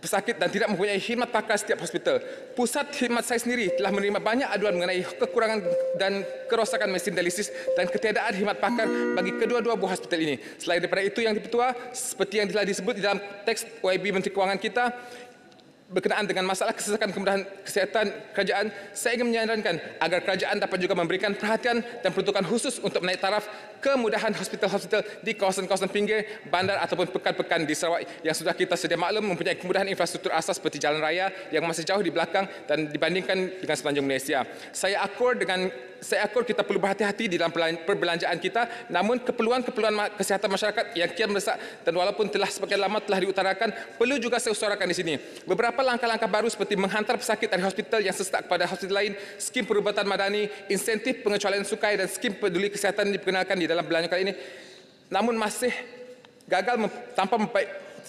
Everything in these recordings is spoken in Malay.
pesakit dan tidak mempunyai khidmat pakar setiap hospital. Pusat khidmat saya sendiri telah menerima banyak aduan mengenai kekurangan dan kerosakan mesin dialisis dan ketiadaan khidmat pakar bagi kedua-dua buah hospital ini. Selain daripada itu, Yang di-Pertua, seperti yang telah disebut di dalam teks OIB Menteri Kewangan kita, berkenaan dengan masalah kesesakan kemudahan kesihatan kerajaan, saya ingin menyarankan agar kerajaan dapat juga memberikan perhatian dan peruntukan khusus untuk menaik taraf kemudahan hospital-hospital di kawasan-kawasan pinggir, bandar ataupun pekan-pekan di Sarawak yang sudah kita sedia maklum mempunyai kemudahan infrastruktur asas seperti jalan raya yang masih jauh di belakang dan dibandingkan dengan semenanjung Malaysia. Saya akur kita perlu berhati-hati di dalam perbelanjaan kita, namun keperluan kesihatan masyarakat yang kian mendesak dan walaupun telah sebagian lama telah diutarakan, perlu juga saya utarakan di sini. Beberapa langkah-langkah baru seperti menghantar pesakit dari hospital yang sesak kepada hospital lain, skim perubatan madani, insentif pengecualian cukai dan skim peduli kesihatan diperkenalkan di dalam belanja kali ini, namun masih gagal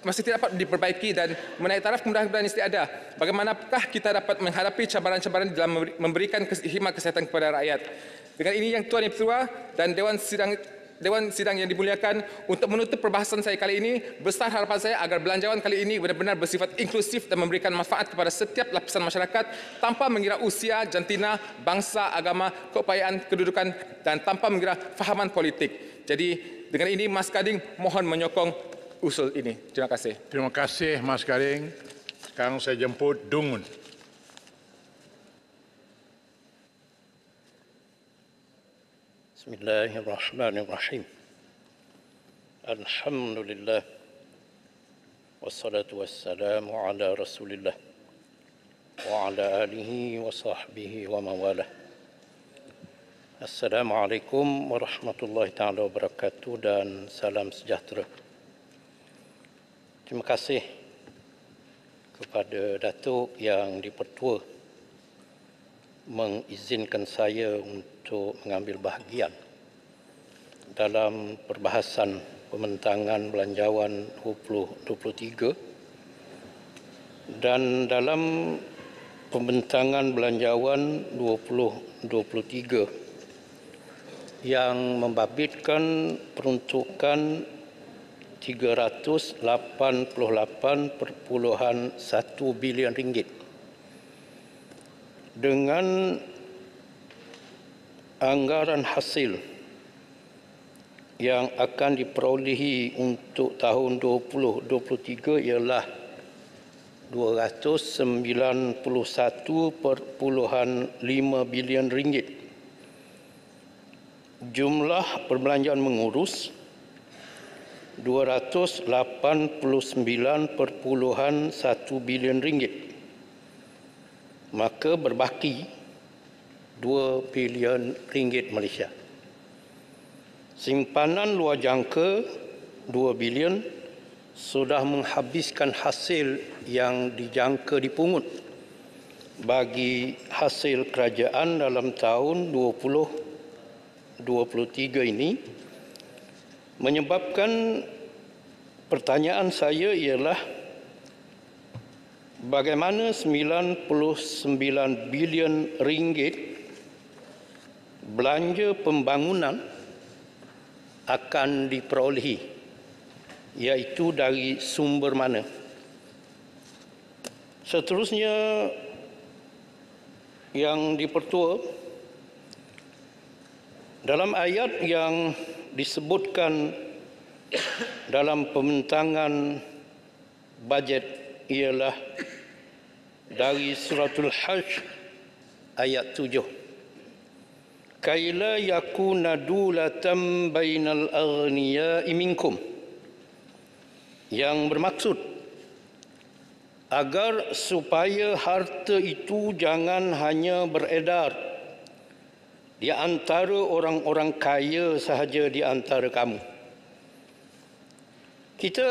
masih tidak dapat diperbaiki dan menaik taraf kemudahan-kemudahan yang ada. Bagaimanakah kita dapat menghadapi cabaran-cabaran dalam memberikan khidmat kesihatan kepada rakyat? Dengan ini Yang Tuan Yang Pertua dan Dewan Sidang yang dimuliakan, untuk menutup perbahasan saya kali ini, besar harapan saya agar belanjawan kali ini benar-benar bersifat inklusif dan memberikan manfaat kepada setiap lapisan masyarakat tanpa mengira usia, jantina, bangsa, agama, keupayaan, kedudukan dan tanpa mengira fahaman politik. Jadi dengan ini Mas Kading mohon menyokong usul ini. Terima kasih. Terima kasih Mas Kading. Sekarang saya jemput Dungun. Bismillahirrahmanirrahim. Alhamdulillah. Wassalatu wassalamu ala Rasulillah wa ala alihi wa sahbihi wa mawalah. Assalamualaikum warahmatullahi taala wabarakatuh dan salam sejahtera. Terima kasih kepada Datuk Yang di-Pertua mengizinkan saya untuk mengambil bahagian dalam perbahasan pembentangan belanjawan 2023 dan dalam pembentangan belanjawan 2023 yang membabitkan peruntukan 388.1 bilion ringgit dengan anggaran hasil yang akan diperolehi untuk tahun 2023 ialah 291.5 bilion ringgit. Jumlah perbelanjaan mengurus 289.1 bilion ringgit. Maka berbaki 2 bilion ringgit Malaysia. Simpanan luar jangka 2 bilion sudah menghabiskan hasil yang dijangka dipungut bagi hasil kerajaan dalam tahun 2023 ini, menyebabkan pertanyaan saya ialah bagaimana 99 bilion ringgit belanja pembangunan akan diperolehi, iaitu dari sumber mana. Seterusnya Yang di-Pertua, dalam ayat yang disebutkan dalam pembentangan bajet ialah dari suratul Hajj ayat 7. Kaila yakuna dulatan bainal aghniya'i minkum, yang bermaksud agar supaya harta itu jangan hanya beredar di antara orang-orang kaya sahaja di antara kamu. Kita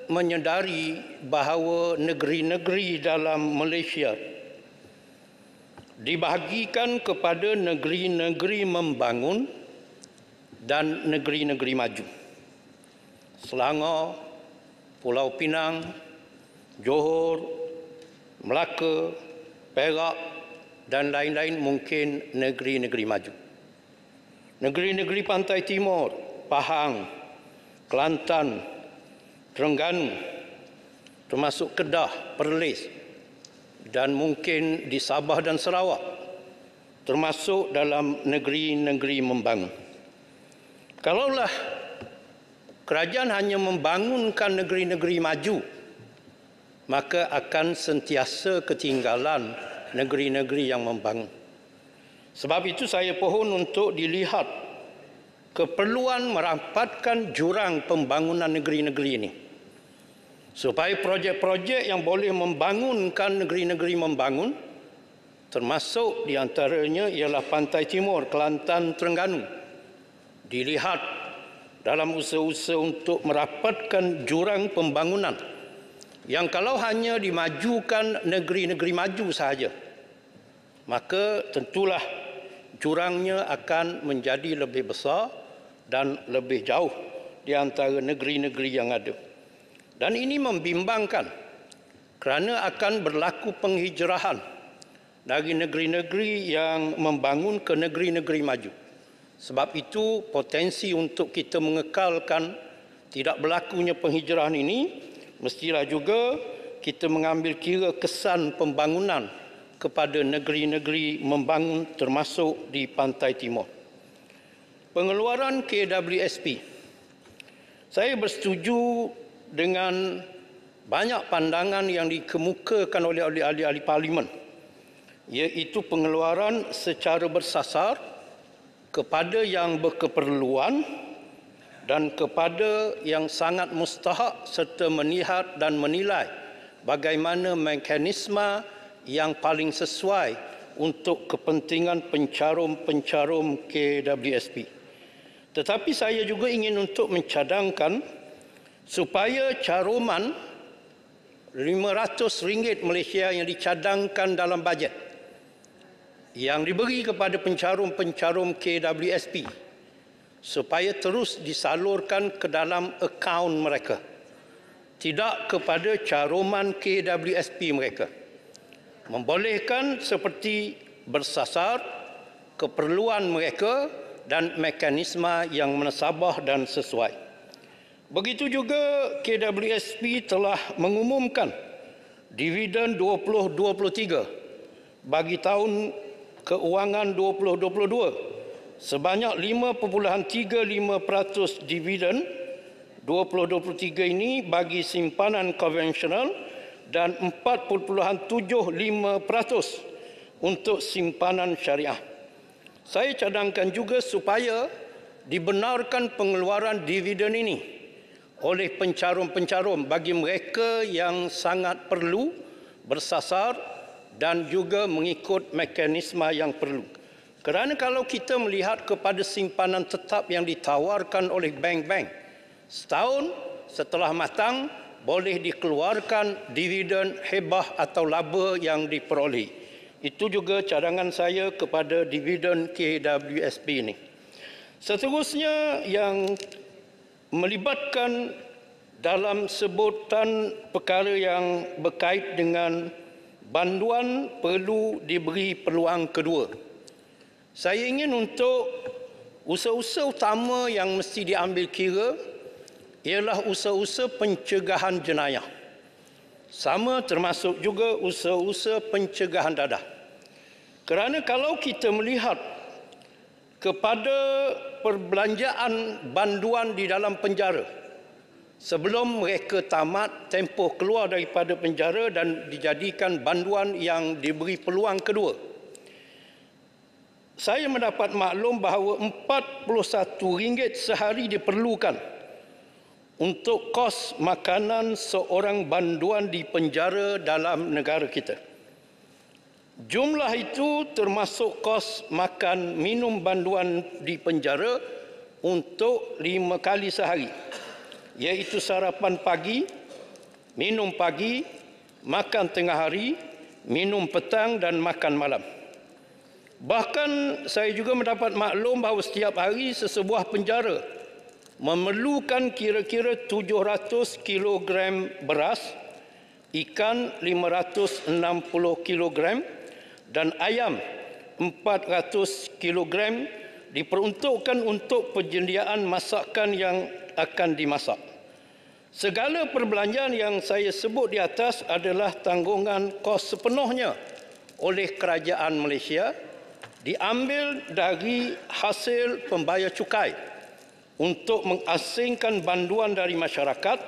menyedari bahawa negeri-negeri dalam Malaysia dibahagikan kepada negeri-negeri membangun dan negeri-negeri maju. Selangor, Pulau Pinang, Johor, Melaka, Perak dan lain-lain mungkin negeri-negeri maju. Negeri-negeri Pantai Timur, Pahang, Kelantan, Terengganu termasuk Kedah, Perlis dan mungkin di Sabah dan Sarawak, termasuk dalam negeri-negeri membangun. Kalaulah kerajaan hanya membangunkan negeri-negeri maju, maka akan sentiasa ketinggalan negeri-negeri yang membangun. Sebab itu saya pohon untuk dilihat keperluan merapatkan jurang pembangunan negeri-negeri ini, supaya projek-projek yang boleh membangunkan negeri-negeri membangun, termasuk di antaranya ialah Pantai Timur, Kelantan, Terengganu, dilihat dalam usaha-usaha untuk merapatkan jurang pembangunan yang kalau hanya dimajukan negeri-negeri maju sahaja, maka tentulah jurangnya akan menjadi lebih besar dan lebih jauh di antara negeri-negeri yang ada. Dan ini membimbangkan kerana akan berlaku penghijrahan dari negeri-negeri yang membangun ke negeri-negeri maju. Sebab itu potensi untuk kita mengekalkan tidak berlakunya penghijrahan ini, mestilah juga kita mengambil kira kesan pembangunan kepada negeri-negeri membangun termasuk di Pantai Timur. Pengeluaran KWSP. Saya bersetuju dengan banyak pandangan yang dikemukakan oleh ahli-ahli parlimen, iaitu pengeluaran secara bersasar kepada yang berkeperluan dan kepada yang sangat mustahak, serta melihat dan menilai bagaimana mekanisme yang paling sesuai untuk kepentingan pencarum-pencarum KWSP. Tetapi saya juga ingin untuk mencadangkan supaya caruman RM500 Malaysia yang dicadangkan dalam bajet yang diberi kepada pencarum-pencarum KWSP supaya terus disalurkan ke dalam akaun mereka, tidak kepada caruman KWSP mereka. Membolehkan seperti bersasar keperluan mereka dan mekanisme yang menasabah dan sesuai. Begitu juga KWSP telah mengumumkan dividen 2023 bagi tahun keuangan 2022 sebanyak 5.35% dividen 2023 ini bagi simpanan konvensional dan 4.75% untuk simpanan syariah. Saya cadangkan juga supaya dibenarkan pengeluaran dividen ini oleh pencarum-pencarum bagi mereka yang sangat perlu, bersasar dan juga mengikut mekanisme yang perlu. Kerana kalau kita melihat kepada simpanan tetap yang ditawarkan oleh bank-bank, setahun setelah matang boleh dikeluarkan dividen hebah atau laba yang diperoleh. Itu juga cadangan saya kepada dividen KWSP ini. Seterusnya yang melibatkan dalam sebutan perkara yang berkait dengan banduan perlu diberi peluang kedua. Saya ingin untuk usaha-usaha utama yang mesti diambil kira ialah usaha-usaha pencegahan jenayah. Sama termasuk juga usaha-usaha pencegahan dadah. Kerana kalau kita melihat kepada perbelanjaan banduan di dalam penjara sebelum mereka tamat tempoh keluar daripada penjara dan dijadikan banduan yang diberi peluang kedua, saya mendapat maklum bahawa RM41 sehari diperlukan untuk kos makanan seorang banduan di penjara dalam negara kita. Jumlah itu termasuk kos makan minum banduan di penjara untuk 5 kali sehari, iaitu sarapan pagi, minum pagi, makan tengah hari, minum petang dan makan malam. Bahkan saya juga mendapat maklum bahawa setiap hari sesebuah penjara memerlukan kira-kira 700 kilogram beras, ikan 560 kilogram dan ayam 400 kilogram diperuntukkan untuk penyediaan masakan yang akan dimasak. Segala perbelanjaan yang saya sebut di atas adalah tanggungan kos sepenuhnya oleh kerajaan Malaysia, diambil dari hasil pembayar cukai untuk mengasingkan banduan dari masyarakat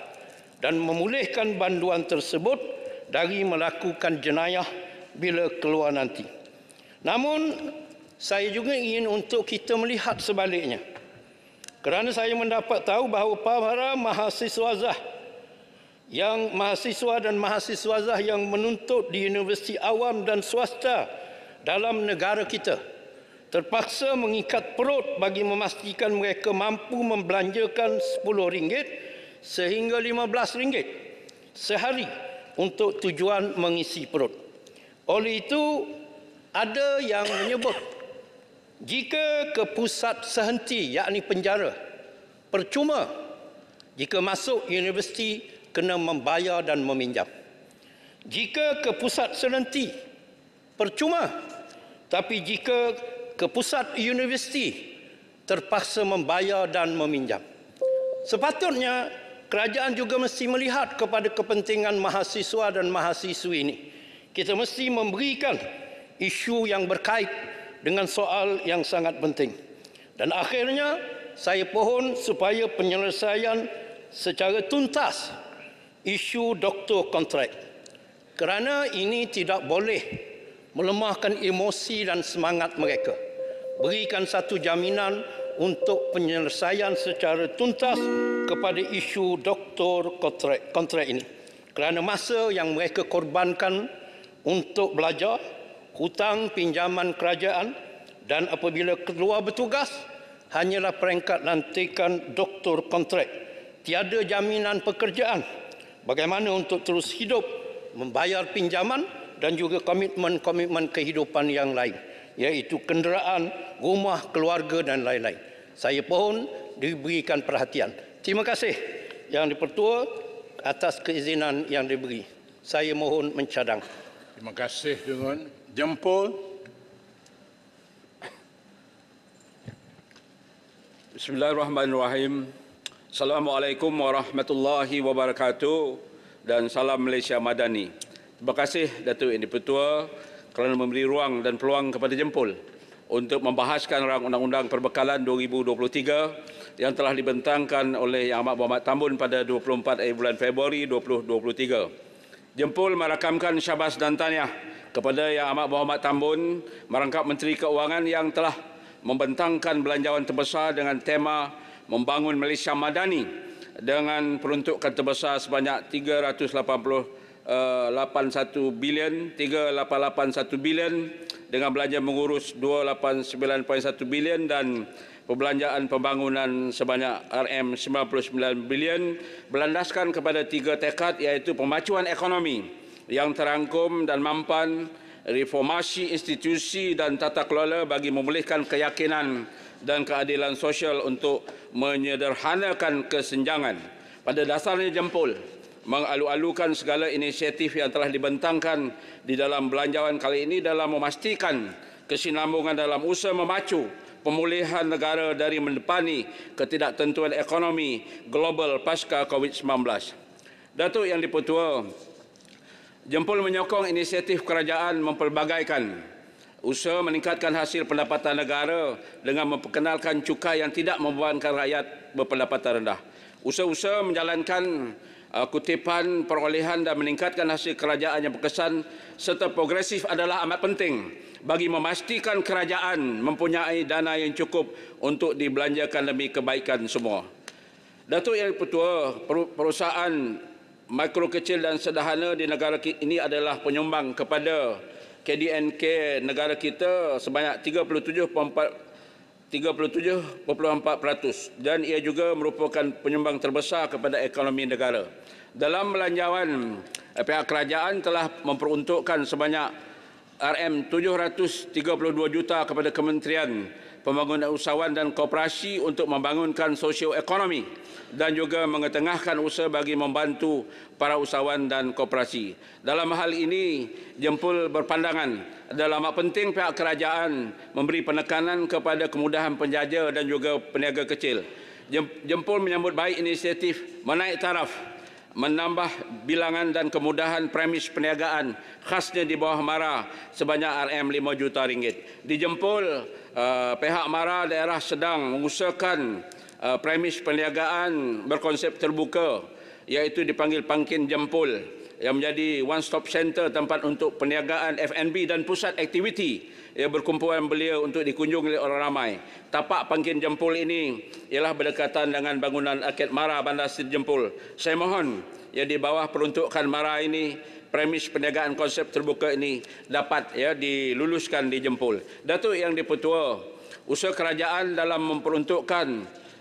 dan memulihkan banduan tersebut dari melakukan jenayah bila keluar nanti. Namun, saya juga ingin untuk kita melihat sebaliknya. Kerana saya mendapat tahu bahawa para mahasiswa dan mahasiswa yang menuntut di universiti awam dan swasta dalam negara kita terpaksa mengikat perut bagi memastikan mereka mampu membelanjakan RM10 sehingga RM15 sehari untuk tujuan mengisi perut. Oleh itu, ada yang menyebut jika ke pusat sehenti, yakni penjara, percuma. Jika masuk universiti, kena membayar dan meminjam. Jika ke pusat sehenti, percuma. Tapi jika ke pusat universiti, terpaksa membayar dan meminjam. Sepatutnya, kerajaan juga mesti melihat kepada kepentingan mahasiswa dan mahasiswi ini. Kita mesti memberikan isu yang berkait dengan soal yang sangat penting. Dan akhirnya, saya pohon supaya penyelesaian secara tuntas isu doktor kontrak. Kerana ini tidak boleh melemahkan emosi dan semangat mereka. Berikan satu jaminan untuk penyelesaian secara tuntas kepada isu doktor kontrak ini. Kerana masa yang mereka korbankan untuk belajar, hutang pinjaman kerajaan, dan apabila keluar bertugas hanyalah peringkat lantikan doktor kontrak. Tiada jaminan pekerjaan. Bagaimana untuk terus hidup, membayar pinjaman dan juga komitmen-komitmen kehidupan yang lain, iaitu kenderaan, rumah, keluarga dan lain-lain. Saya pohon diberikan perhatian. Terima kasih Yang di-Pertua atas keizinan yang diberi. Saya mohon mencadang. Terima kasih Tungun. Jempol. Bismillahirrahmanirrahim. Assalamualaikum warahmatullahi wabarakatuh dan salam Malaysia Madani. Terima kasih Datuk Yang di-Pertua kerana memberi ruang dan peluang kepada Jempol untuk membahaskan rang Undang-Undang Perbekalan 2023 yang telah dibentangkan oleh Yang Amat Berhormat Tambun pada 24 bulan Februari 2023. Jempol merakamkan syabas dan tahniah kepada Yang Amat Berhormat Tambun, merangkap Menteri Keuangan yang telah membentangkan belanjawan terbesar dengan tema Membangun Malaysia Madani dengan peruntukan terbesar sebanyak 381 bilion dengan belanja mengurus 289.1 bilion dan perbelanjaan pembangunan sebanyak RM99 bilion berlandaskan kepada 3 tekad, iaitu pemacuan ekonomi yang terangkum dan mampan, reformasi institusi dan tata kelola bagi memulihkan keyakinan dan keadilan sosial untuk menyederhanakan kesenjangan. Pada dasarnya Jempol mengalu-alukan segala inisiatif yang telah dibentangkan di dalam belanjawan kali ini dalam memastikan kesinambungan dalam usaha memacu pemulihan negara dari mendepani ketidaktentuan ekonomi global pasca COVID-19. Datuk Yang di-Pertua, Jempol menyokong inisiatif kerajaan mempelbagaikan usaha meningkatkan hasil pendapatan negara dengan memperkenalkan cukai yang tidak membebankan rakyat berpendapatan rendah. Usaha-usaha menjalankan kutipan perolehan dan meningkatkan hasil kerajaan yang berkesan serta progresif adalah amat penting bagi memastikan kerajaan mempunyai dana yang cukup untuk dibelanjakan demi kebaikan semua. Datuk Yang di-Pertua, perusahaan mikro kecil dan sederhana di negara ini adalah penyumbang kepada KDNK negara kita sebanyak 37.4% dan ia juga merupakan penyumbang terbesar kepada ekonomi negara. Dalam belanjawan, pihak kerajaan telah memperuntukkan sebanyak RM732 juta kepada Kementerian Pembangunan Usahawan dan Koperasi untuk membangunkan sosioekonomi dan juga mengetengahkan usaha bagi membantu para usahawan dan koperasi. Dalam hal ini, Jempol berpandangan adalah amat penting pihak kerajaan memberi penekanan kepada kemudahan penjaja dan juga peniaga kecil. Jempol menyambut baik inisiatif menaik taraf, menambah bilangan dan kemudahan premis perniagaan khasnya di bawah MARA sebanyak RM5 juta ringgit. Di Jempol, pihak MARA daerah sedang mengusahakan premis perniagaan berkonsep terbuka, iaitu dipanggil Pangkin Jempol, yang menjadi one stop center tempat untuk perniagaan F&B dan pusat aktiviti berkumpulan belia untuk dikunjungi oleh orang ramai. Tapak Pangkin Jempol ini ialah berdekatan dengan bangunan Arkad MARA Bandar Seri Jempol. Saya mohon di bawah peruntukan MARA ini, premis perniagaan konsep terbuka ini dapat diluluskan di Jempol. Datuk Yang di-Pertua, usaha kerajaan dalam memperuntukkan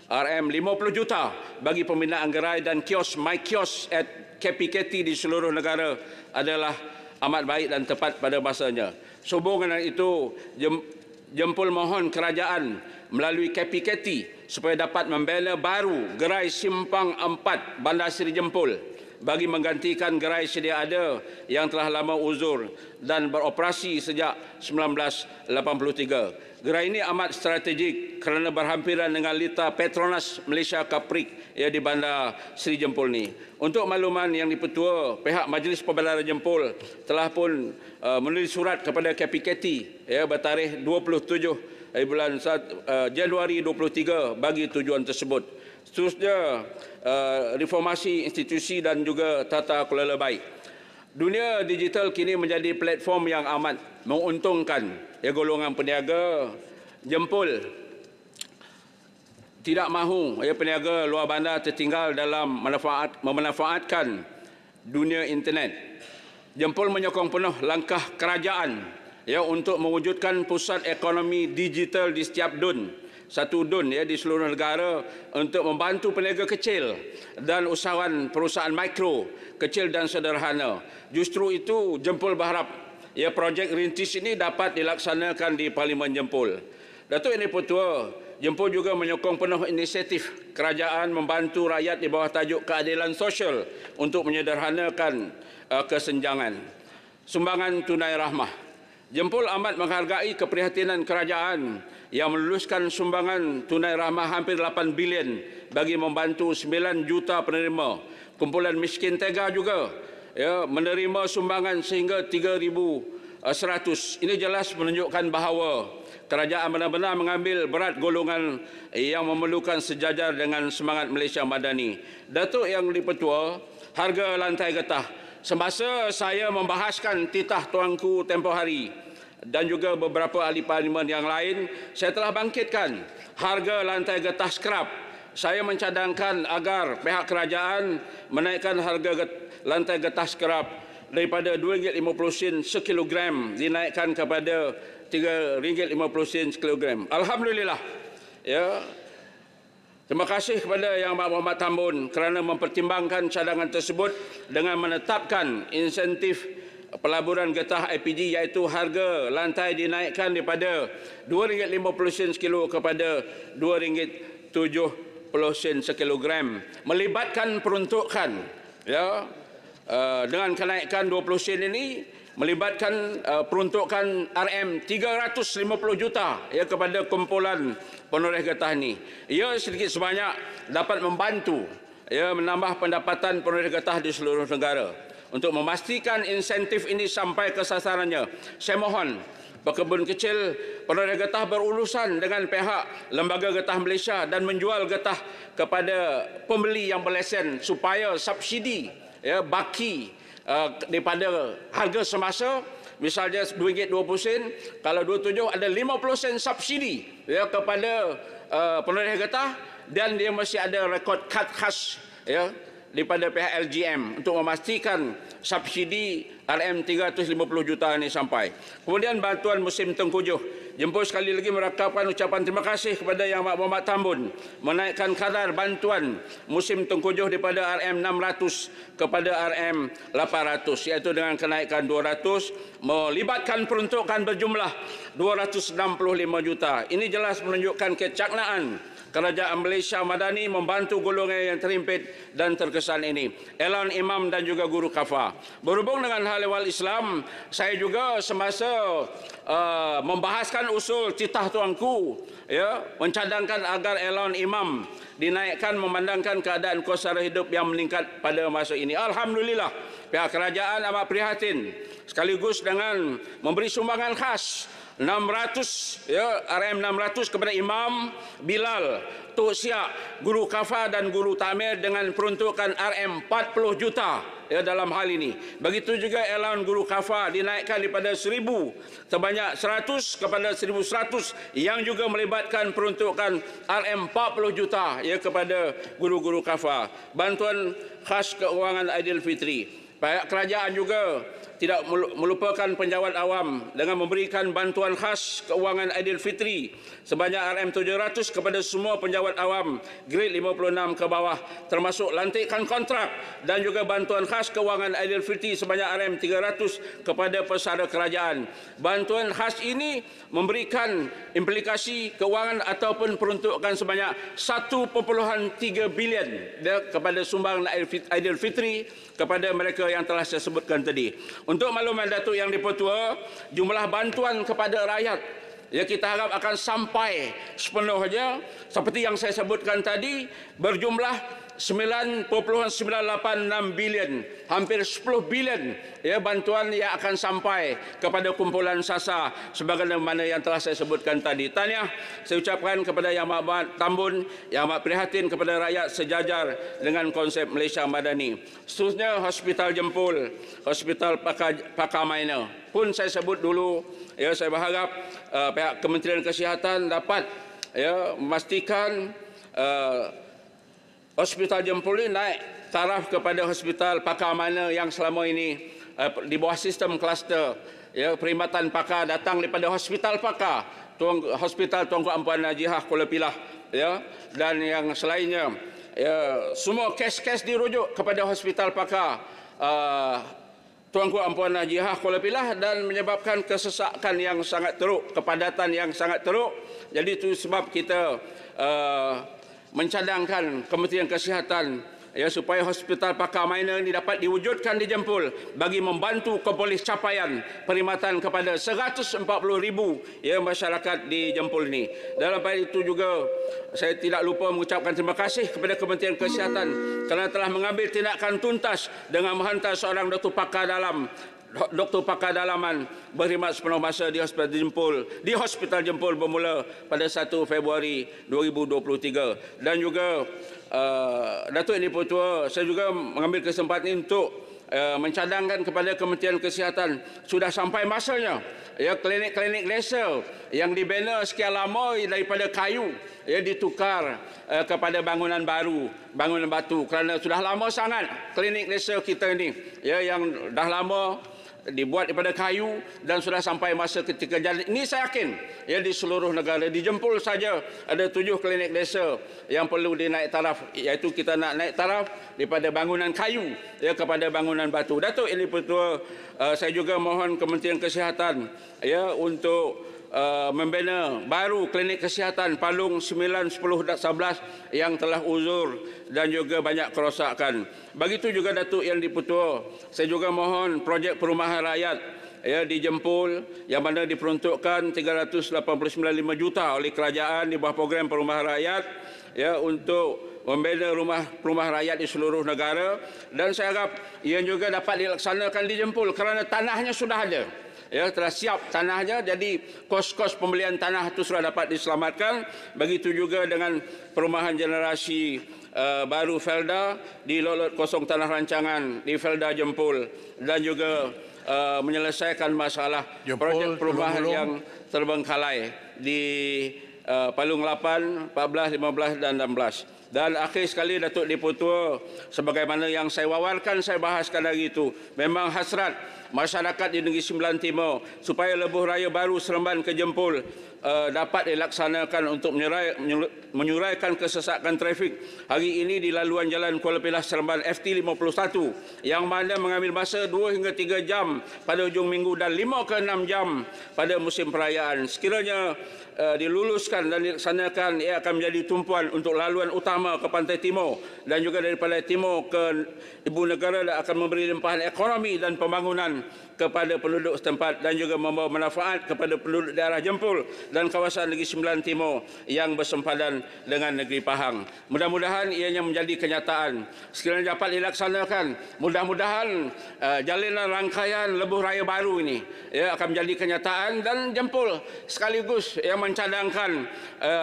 RM50 juta bagi pembinaan gerai dan kios My Kios at KPKT di seluruh negara adalah amat baik dan tepat pada masanya. Sehubungan dengan itu, Jempol mohon kerajaan melalui KPKT supaya dapat membina baru gerai Simpang 4 Bandar Seri Jempol bagi menggantikan gerai sedia ada yang telah lama uzur dan beroperasi sejak 1983. Gerai ini amat strategik kerana berhampiran dengan litar Petronas Malaysia Kaprik di Bandar Seri Jempol ini. Untuk makluman Yang di-Pertua, pihak Majlis Pembelajaran Jempol telah pun menulis surat kepada KPKT bertarikh 27 bulan Januari 23 bagi tujuan tersebut. Seterusnya, reformasi institusi dan juga tata kelola baik. Dunia digital kini menjadi platform yang amat menguntungkan golongan peniaga. Jempol tidak mahu peniaga luar bandar tertinggal dalam memanfaatkan dunia internet. Jempol menyokong penuh langkah kerajaan untuk mewujudkan pusat ekonomi digital di setiap satu DUN di seluruh negara untuk membantu peniaga kecil dan usahawan perusahaan mikro, kecil dan sederhana. Justru itu Jempol berharap projek rintis ini dapat dilaksanakan di Parlimen Jempol. Datuk Yang di-Pertua, Jempol juga menyokong penuh inisiatif kerajaan membantu rakyat di bawah tajuk keadilan sosial untuk menyederhanakan kesenjangan. Sumbangan tunai rahmah. Jempol amat menghargai keprihatinan kerajaan yang meluluskan sumbangan tunai rahmah hampir 8 bilion bagi membantu 9 juta penerima. Kumpulan miskin tega juga menerima sumbangan sehingga 3,100. Ini jelas menunjukkan bahawa kerajaan benar-benar mengambil berat golongan yang memerlukan sejajar dengan semangat Malaysia Madani. Datuk Yang di-Pertua, harga lantai getah. Semasa saya membahaskan titah tuanku tempoh hari dan juga beberapa ahli parlimen yang lain, saya telah bangkitkan harga lantai getah skrap. Saya mencadangkan agar pihak kerajaan menaikkan harga lantai getah skrap daripada RM2.50 sekilogram dinaikkan kepada RM3.50 sekilogram. Alhamdulillah. Terima kasih kepada Yang Amat Berhormat Tambun kerana mempertimbangkan cadangan tersebut dengan menetapkan insentif pelaburan getah IPG, iaitu harga lantai dinaikkan daripada RM2.50 sekilo kepada RM2.70 sekilogram, melibatkan peruntukan dengan kenaikan 20 sen ini melibatkan peruntukan RM350 juta kepada kumpulan penoreh getah ini. Ia sedikit sebanyak dapat membantu menambah pendapatan penoreh getah di seluruh negara. Untuk memastikan insentif ini sampai ke sasarannya, saya mohon pekebun kecil penoreh getah berurusan dengan pihak Lembaga Getah Malaysia dan menjual getah kepada pembeli yang berlesen supaya subsidi baki daripada harga semasa, misalnya RM2.20, kalau 27 ada 50 sen subsidi kepada penoreh getah, dan dia mesti ada rekod kad khas daripada pihak LGM untuk memastikan subsidi RM350 juta ini sampai. Kemudian bantuan musim tengkujuh. Jempol sekali lagi merakapkan ucapan terima kasih kepada Yang Amat Berhormat Tambun menaikkan kadar bantuan musim tengkujuh daripada RM600 kepada RM800, iaitu dengan kenaikan 200, melibatkan peruntukan berjumlah 265 juta. Ini jelas menunjukkan kecaknaan Kerajaan Malaysia Madani membantu golongan yang terhimpit dan terkesan ini. Elan imam dan juga guru kafah. Berhubung dengan hal ehwal Islam, saya juga semasa membahaskan usul titah tuanku, ya, mencadangkan agar elan imam dinaikkan memandangkan keadaan kos sara hidup yang meningkat pada masa ini. Alhamdulillah, pihak kerajaan amat prihatin sekaligus dengan memberi sumbangan khas 600 RM600 kepada Imam Bilal, Tok Siak, guru kafah dan guru takmir dengan peruntukan RM40 juta dalam hal ini. Begitu juga elan guru kafah dinaikkan daripada 1,000 sebanyak 100 kepada 1,100 yang juga melibatkan peruntukan RM40 juta kepada guru-guru kafah. Bantuan khas keuangan Aidilfitri. Pihak kerajaan juga tidak melupakan penjawat awam dengan memberikan bantuan khas keuangan Aidilfitri sebanyak RM700 kepada semua penjawat awam grade 56 ke bawah, termasuk lantikan kontrak, dan juga bantuan khas keuangan Aidilfitri sebanyak RM300 kepada pesara kerajaan. Bantuan khas ini memberikan implikasi keuangan ataupun peruntukan sebanyak 1.3 bilion kepada sumbangan Aidilfitri kepada mereka yang telah saya sebutkan tadi. Untuk makluman Datuk Yang Dipertua, jumlah bantuan kepada rakyat kita harap akan sampai sepenuhnya seperti yang saya sebutkan tadi, berjumlah 9.986 bilion, hampir 10 bilion bantuan yang akan sampai kepada kumpulan SASA sebagaimana yang telah saya sebutkan tadi. Tahniah saya ucapkan kepada Yang Amat Tambun, Yang Amat prihatin kepada rakyat sejajar dengan konsep Malaysia Madani. Seterusnya, Hospital Jempol, Hospital Pakar Minor pun saya sebut dulu. Saya berharap pihak Kementerian Kesihatan dapat memastikan Hospital Jempol ini naik taraf kepada Hospital Pakar Minor yang selama ini di bawah sistem kluster. Perkhidmatan pakar datang daripada Hospital Pakar, Hospital Tuanku Ampuan Najihah Kuala Pilah, dan yang selainnya. Semua kes-kes dirujuk kepada Hospital Pakar Tuanku Ampuan Najihah Kuala Pilah dan menyebabkan kesesakan yang sangat teruk, kepadatan yang sangat teruk. Jadi itu sebab kita mencadangkan Kementerian Kesihatan supaya Hospital Pakar Minor ini dapat diwujudkan di Jempol bagi membantu keboleh capaian perkhidmatan kepada 140,000 masyarakat di Jempol ini. Dalam hal itu juga saya tidak lupa mengucapkan terima kasih kepada Kementerian Kesihatan kerana telah mengambil tindakan tuntas dengan menghantar seorang doktor pakar dalaman berkhidmat sepenuh masa di Hospital Jempol bermula pada 1 Februari 2023. Dan juga Datuk Yang Dipertua, saya juga mengambil kesempatan ini untuk mencadangkan kepada Kementerian Kesihatan, sudah sampai masanya klinik-klinik laser yang dibina sekian lama daripada kayu ditukar kepada bangunan baru, bangunan batu, kerana sudah lama sangat klinik laser kita ini yang dah lama dibuat daripada kayu dan sudah sampai masa ketika jadi. Ini saya yakin di seluruh negara. Di Jempol saja ada 7 klinik laser yang perlu dinaik taraf, iaitu kita nak naik taraf daripada bangunan kayu kepada bangunan batu. Datuk Yang Dipertua, saya juga mohon Kementerian Kesihatan untuk membina baru klinik kesihatan Palung 9, 10 dan 11 yang telah uzur dan juga banyak kerosakan. Begitu juga Datuk Yang Dipertua, saya juga mohon projek perumahan rakyat di Jempol yang mana diperuntukkan 389.5 juta oleh kerajaan di bawah program perumahan rakyat untuk membina rumah rakyat di seluruh negara, dan saya harap ia juga dapat dilaksanakan di Jempol kerana tanahnya sudah ada. Telah siap tanahnya, jadi kos-kos pembelian tanah itu sudah dapat diselamatkan. Begitu juga dengan perumahan generasi baru Felda di Lot Kosong Tanah Rancangan di Felda Jempol, dan juga menyelesaikan masalah projek perumahan yang terbengkalai di Palung 8, 14, 15 dan 16. Dan akhir sekali Datuk Dipertua, sebagaimana yang saya wawarkan, saya bahaskan hari itu, memang hasrat masyarakat di Negeri Sembilan Timur supaya lebuh raya baru Seremban ke Jempol dapat dilaksanakan untuk menyuraikan kesesakan trafik hari ini di laluan jalan Kuala Pilah Seremban FT51 yang mana mengambil masa 2 hingga 3 jam pada hujung minggu dan 5 ke 6 jam pada musim perayaan. Sekiranya diluluskan dan dilaksanakan, ia akan menjadi tumpuan untuk laluan utama ke pantai timur dan juga daripada timur ke ibu negara dan akan memberi limpahan ekonomi dan pembangunan kepada penduduk setempat dan juga membawa manfaat kepada penduduk daerah Jempol dan kawasan Negeri Sembilan Timur yang bersempadan dengan Negeri Pahang. Mudah-mudahan ianya menjadi kenyataan. Sekiranya dapat dilaksanakan, mudah-mudahan jalinan rangkaian lebuh raya baru ini akan menjadi kenyataan dan Jempol sekaligus yang mencadangkan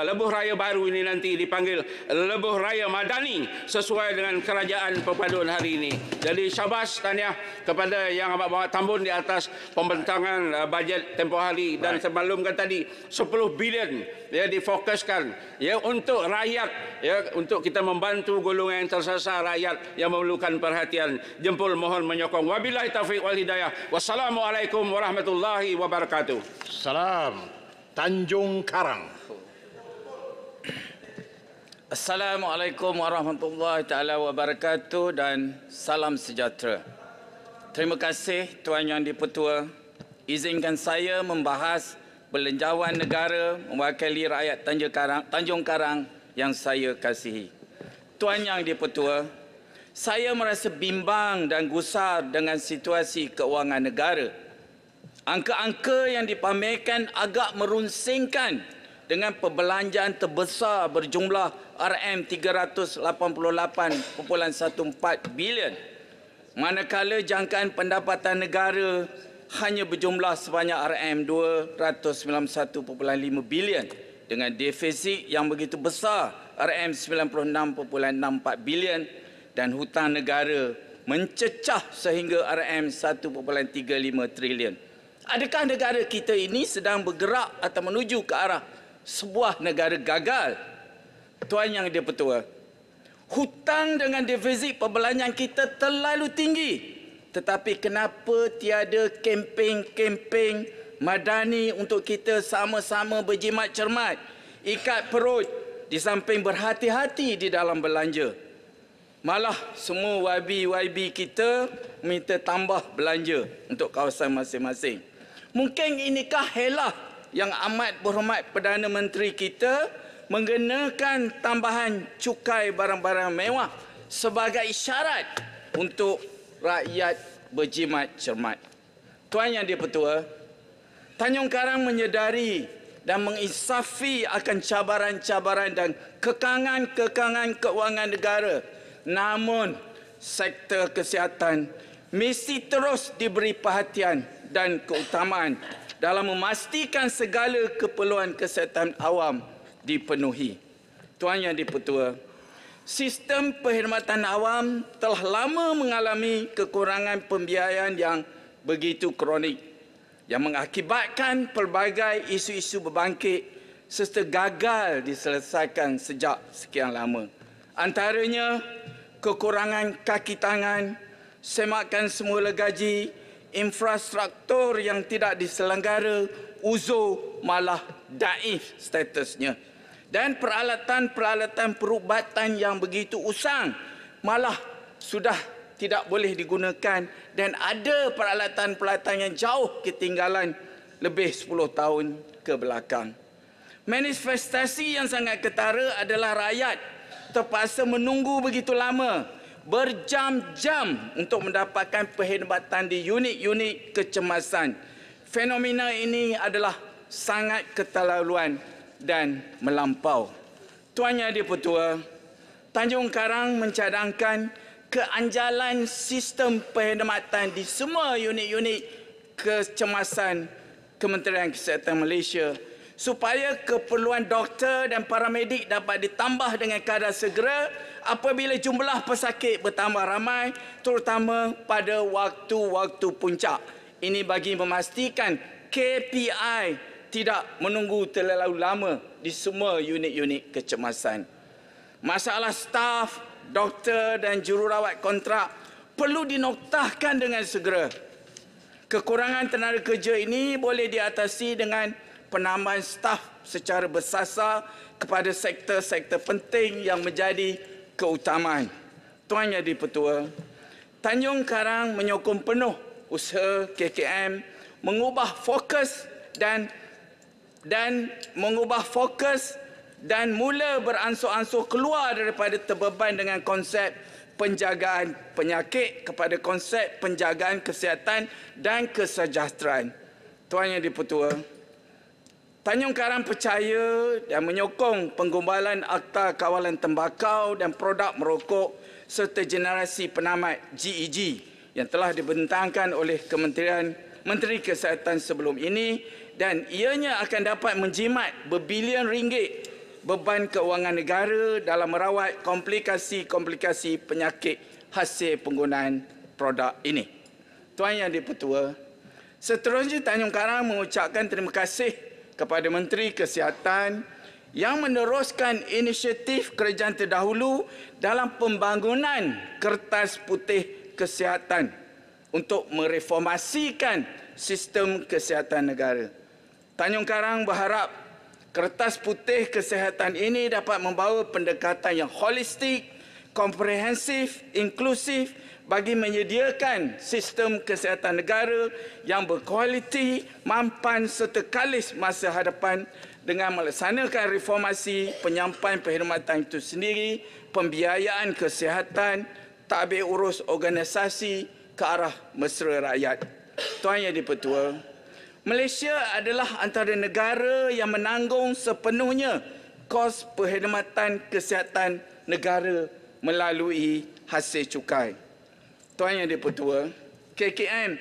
lebuh raya baru ini nanti dipanggil lebuh raya madani sesuai dengan kerajaan perpaduan hari ini. Jadi syabas tahniah kepada yang amat bawa tambun di atas pembentangan bajet tempoh hari dan semaklumkan tadi 10 bilion difokuskan untuk rakyat, untuk kita membantu golongan yang tersasar, rakyat yang memerlukan perhatian. Jempol mohon menyokong. Wabillahi taufiq wal hidayah. Wassalamualaikum warahmatullahi wabarakatuh. Salam. Tanjung Karang. Assalamualaikum warahmatullahi taala wabarakatuh dan salam sejahtera. Terima kasih Tuan Yang di-Pertua. Izinkan saya membahas belanjawan negara mewakili rakyat Tanjung Karang yang saya kasihi. Tuan Yang di-Pertua, saya merasa bimbang dan gusar dengan situasi keuangan negara. Angka-angka yang dipamerkan agak merunsingkan dengan perbelanjaan terbesar berjumlah RM388.14 bilion. Manakala jangkaan pendapatan negara hanya berjumlah sebanyak RM291.5 bilion dengan defisit yang begitu besar RM96.64 bilion dan hutang negara mencecah sehingga RM1.35 trilion. Adakah negara kita ini sedang bergerak atau menuju ke arah sebuah negara gagal? Tuan Yang di-Pertua, hutang dengan defisit perbelanjaan kita terlalu tinggi. Tetapi kenapa tiada kempen-kempen madani untuk kita sama-sama berjimat cermat, ikat perut di samping berhati-hati di dalam belanja? Malah semua YB kita minta tambah belanja untuk kawasan masing-masing. Mungkin inikah helah yang amat berhormat Perdana Menteri kita mengenakan tambahan cukai barang-barang mewah sebagai isyarat untuk rakyat berjimat cermat. Tuan Yang di-Pertua, Tanjung Karang menyedari dan menginsafi akan cabaran-cabaran dan kekangan-kekangan keuangan negara. Namun, sektor kesihatan mesti terus diberi perhatian dan keutamaan dalam memastikan segala keperluan kesihatan awam dipenuhi. Tuan Yang di-Pertua, sistem perkhidmatan awam telah lama mengalami kekurangan pembiayaan yang begitu kronik yang mengakibatkan pelbagai isu-isu berbangkit serta gagal diselesaikan sejak sekian lama. Antaranya kekurangan kaki tangan, semakan semula gaji, infrastruktur yang tidak diselenggara, uzur malah daif statusnya. Dan peralatan-peralatan perubatan yang begitu usang malah sudah tidak boleh digunakan dan ada peralatan-peralatan yang jauh ketinggalan lebih 10 tahun ke belakang. Manifestasi yang sangat ketara adalah rakyat terpaksa menunggu begitu lama, berjam-jam untuk mendapatkan perkhidmatan di unit-unit kecemasan. Fenomena ini adalah sangat keterlaluan dan melampau. Tuan Yang di-Pertua, Tanjung Karang mencadangkan keanjalan sistem perkhidmatan di semua unit-unit kecemasan Kementerian Kesihatan Malaysia supaya keperluan doktor dan paramedik dapat ditambah dengan kadar segera apabila jumlah pesakit bertambah ramai, terutama pada waktu-waktu puncak. Ini bagi memastikan KPI tidak menunggu terlalu lama di semua unit-unit kecemasan. Masalah staf, doktor dan jururawat kontrak perlu dinoktahkan dengan segera. Kekurangan tenaga kerja ini boleh diatasi dengan penambahan staf secara bersasar kepada sektor-sektor penting yang menjadi keutamaan. Tuan Yang di-Pertua, Tanjung Karang menyokong penuh usaha KKM mengubah fokus dan mula beransur-ansur keluar daripada terbeban dengan konsep penjagaan penyakit kepada konsep penjagaan kesihatan dan kesejahteraan. Tuan Yang di-Pertua, Tanjung Karang percaya dan menyokong penggumbalan Akta Kawalan Tembakau dan Produk Merokok serta generasi penamat GEG yang telah dibentangkan oleh Menteri Kesihatan sebelum ini, dan ianya akan dapat menjimat berbilion ringgit beban keuangan negara dalam merawat komplikasi-komplikasi penyakit hasil penggunaan produk ini. Tuan Yang di-Pertua, seterusnya Tanjung Karang mengucapkan terima kasih kepada Menteri Kesihatan yang meneruskan inisiatif kerajaan terdahulu dalam pembangunan Kertas Putih Kesihatan untuk mereformasikan sistem kesihatan negara. Tanjung Karang berharap Kertas Putih Kesihatan ini dapat membawa pendekatan yang holistik, komprehensif, inklusif bagi menyediakan sistem kesihatan negara yang berkualiti, mampan serta kalis masa hadapan dengan melaksanakan reformasi penyampaian perkhidmatan itu sendiri, pembiayaan kesihatan, tadbir urus organisasi ke arah mesra rakyat. Tuan Yang di-Pertua, Malaysia adalah antara negara yang menanggung sepenuhnya kos perkhidmatan kesihatan negara melalui hasil cukai. Tuan Yang di-Pertua, KKM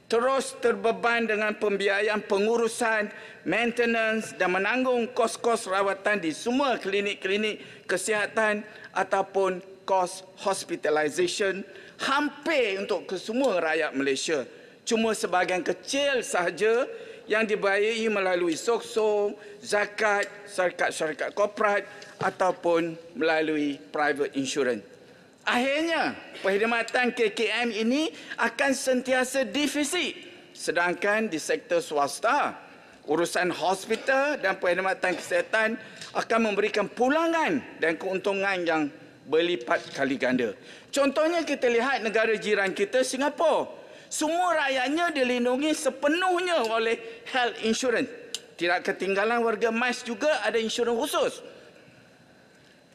terus terbeban dengan pembiayaan pengurusan, maintenance dan menanggung kos-kos rawatan di semua klinik-klinik kesihatan ataupun kos hospitalisation hampir untuk kesemua rakyat Malaysia. Cuma sebahagian kecil sahaja yang dibayari melalui SOKSO, zakat, syarikat-syarikat korporat ataupun melalui private insurance. Akhirnya, perkhidmatan KKM ini akan sentiasa defisit. Sedangkan di sektor swasta, urusan hospital dan perkhidmatan kesihatan akan memberikan pulangan dan keuntungan yang berlipat kali ganda. Contohnya kita lihat negara jiran kita, Singapura. Semua rakyatnya dilindungi sepenuhnya oleh health insurance. Tidak ketinggalan warga emas juga ada insurans khusus.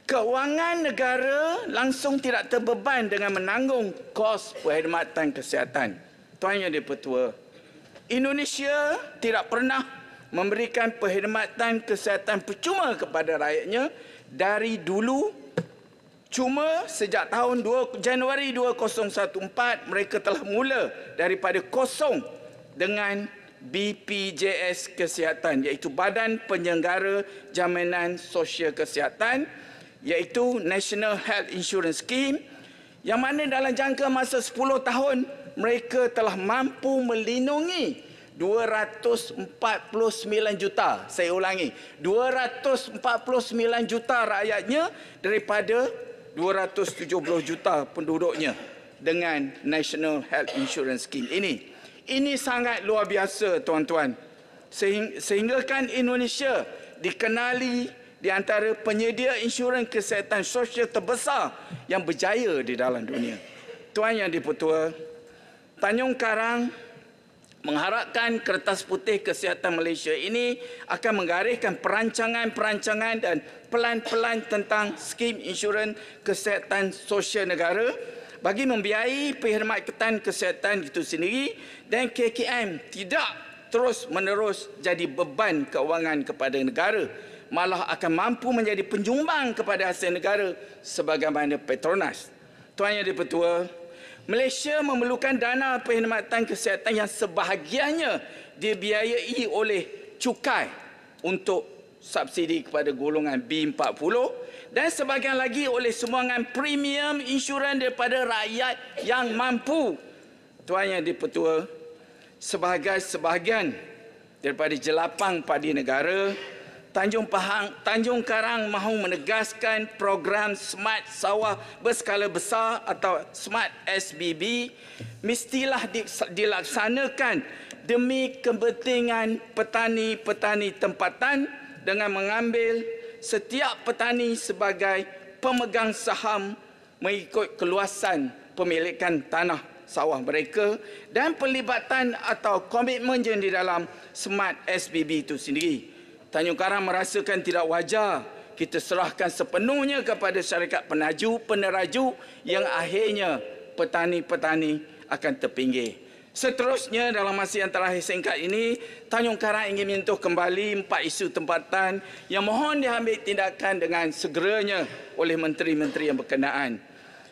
Keuangan negara langsung tidak terbeban dengan menanggung kos perkhidmatan kesihatan. Tuan Yang di-Pertua, Indonesia tidak pernah memberikan perkhidmatan kesihatan percuma kepada rakyatnya dari dulu. Cuma sejak tahun Januari 2014 mereka telah mula daripada kosong dengan BPJS Kesihatan, iaitu Badan Penyelenggara Jaminan Sosial Kesihatan, iaitu National Health Insurance Scheme, yang mana dalam jangka masa 10 tahun mereka telah mampu melindungi 249 juta, saya ulangi, 249 juta rakyatnya daripada 270 juta penduduknya dengan National Health Insurance Scheme ini. Ini sangat luar biasa, tuan-tuan. Sehinggakan Indonesia dikenali di antara penyedia insurans kesihatan sosial terbesar yang berjaya di dalam dunia. Tuan Yang di-Pertua, Tanjung Karang mengharapkan Kertas Putih Kesihatan Malaysia ini akan menggariskan perancangan-perancangan dan pelan-pelan tentang skim insurans kesihatan sosial negara bagi membiayai perkhidmatan kesihatan itu sendiri, dan KKM tidak terus-menerus jadi beban keuangan kepada negara, malah akan mampu menjadi penyumbang kepada hasil negara sebagaimana Petronas. Tuan Yang di-Pertua, Malaysia memerlukan dana perkhidmatan kesihatan yang sebahagiannya dibiayai oleh cukai untuk subsidi kepada golongan B40 dan sebahagian lagi oleh sumbangan premium insurans daripada rakyat yang mampu. Tuan Yang di-Pertua, sebahagian daripada jelapang padi negara, Tanjung Karang mahu menegaskan program Smart Sawah Berskala Besar atau Smart SBB mestilah dilaksanakan demi kepentingan petani-petani tempatan dengan mengambil setiap petani sebagai pemegang saham mengikut keluasan pemilikan tanah sawah mereka dan pelibatan atau komitmen yang di dalam Smart SBB itu sendiri. Tanjung Karang merasakan tidak wajar kita serahkan sepenuhnya kepada syarikat peneraju yang akhirnya petani-petani akan terpinggir. Seterusnya dalam masa yang terakhir singkat ini, Tanjung Karang ingin menyentuh kembali 4 isu tempatan yang mohon diambil tindakan dengan segeranya oleh menteri-menteri yang berkenaan.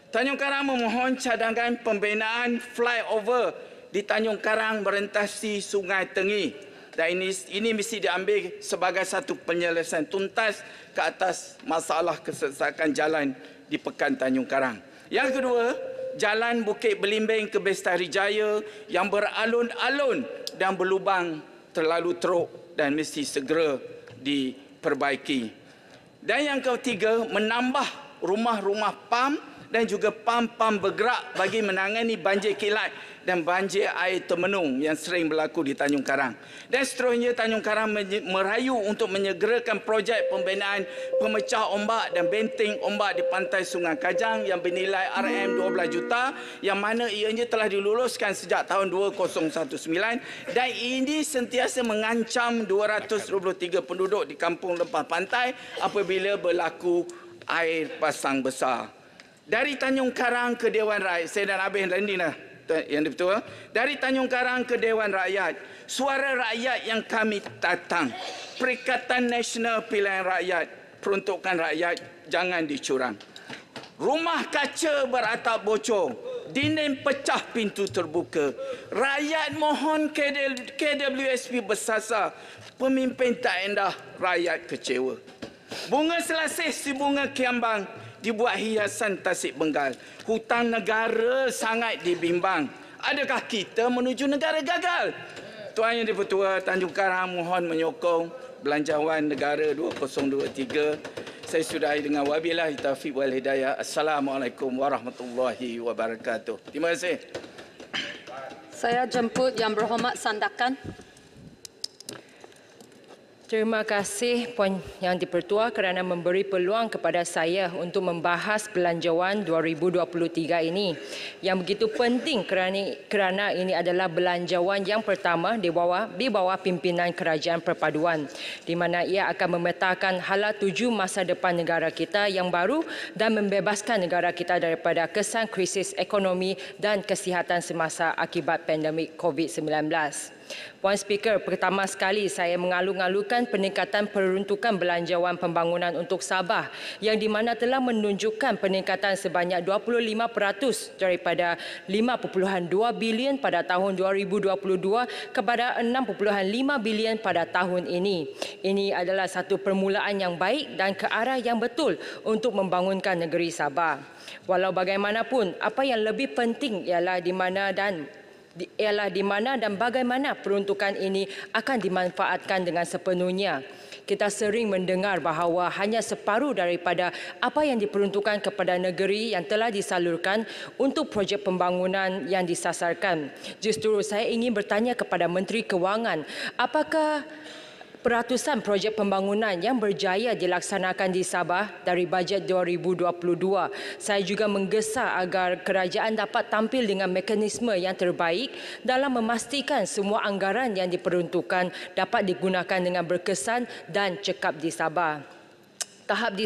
Tanjung Karang memohon cadangan pembinaan flyover di Tanjung Karang merentasi Sungai Tengi. Dan ini mesti diambil sebagai satu penyelesaian tuntas ke atas masalah kesesakan jalan di Pekan Tanjung Karang. Yang kedua, jalan Bukit Belimbing ke Bestari Jaya yang beralun-alun dan berlubang terlalu teruk dan mesti segera diperbaiki. Dan yang ketiga, menambah rumah-rumah PAM dan juga PAM-PAM bergerak bagi menangani banjir kilat dan banjir air termenung yang sering berlaku di Tanjung Karang. Dan seterusnya, Tanjung Karang merayu untuk menyegerakan projek pembinaan pemecah ombak dan benteng ombak di pantai Sungai Kajang yang bernilai RM12 juta yang mana ianya telah diluluskan sejak tahun 2019 dan ini sentiasa mengancam 223 penduduk di kampung lepas pantai apabila berlaku air pasang besar. Dari Tanjung Karang ke Dewan Rakyat, saya dah habis tadi dah. Yang betul, dari Tanjung Karang ke Dewan Rakyat, suara rakyat yang kami datang, Perikatan Nasional Pilihan Rakyat, peruntukan rakyat jangan dicurang. Rumah kaca beratap bocor, dinding pecah, pintu terbuka. Rakyat mohon KWSP bersasar, pemimpin tak endah, rakyat kecewa. Bunga selasih si bunga kiambang dibuat hiasan Tasik Bengal. Hutang negara sangat dibimbang. Adakah kita menuju negara gagal? Tuan Yang di-Pertua, Tanjung Karang mohon menyokong Belanjawan Negara 2023. Saya sudahi dengan wabillahi taufiq wal hidayah. Assalamualaikum warahmatullahi wabarakatuh. Terima kasih. Saya jemput Yang Berhormat Sandakan. Terima kasih Puan Yang di-Pertua kerana memberi peluang kepada saya untuk membahas Belanjawan 2023 ini yang begitu penting kerana ini adalah belanjawan yang pertama di bawah pimpinan Kerajaan Perpaduan di mana ia akan memetakan hala tuju masa depan negara kita yang baru dan membebaskan negara kita daripada kesan krisis ekonomi dan kesihatan semasa akibat pandemik COVID-19. Puan Speaker, pertama sekali saya mengalu-alukan peningkatan peruntukan belanjawan pembangunan untuk Sabah yang di mana telah menunjukkan peningkatan sebanyak 25% daripada 5.2 bilion pada tahun 2022 kepada 6.5 bilion pada tahun ini. Ini adalah satu permulaan yang baik dan ke arah yang betul untuk membangunkan negeri Sabah. Walau bagaimanapun, apa yang lebih penting ialah di mana dan bagaimana peruntukan ini akan dimanfaatkan dengan sepenuhnya. Kita sering mendengar bahawa hanya separuh daripada apa yang diperuntukkan kepada negeri yang telah disalurkan untuk projek pembangunan yang disasarkan. Justru saya ingin bertanya kepada Menteri Kewangan, apakah peratusan projek pembangunan yang berjaya dilaksanakan di Sabah dari bajet 2022. Saya juga menggesa agar kerajaan dapat tampil dengan mekanisme yang terbaik dalam memastikan semua anggaran yang diperuntukkan dapat digunakan dengan berkesan dan cekap di Sabah. Tahap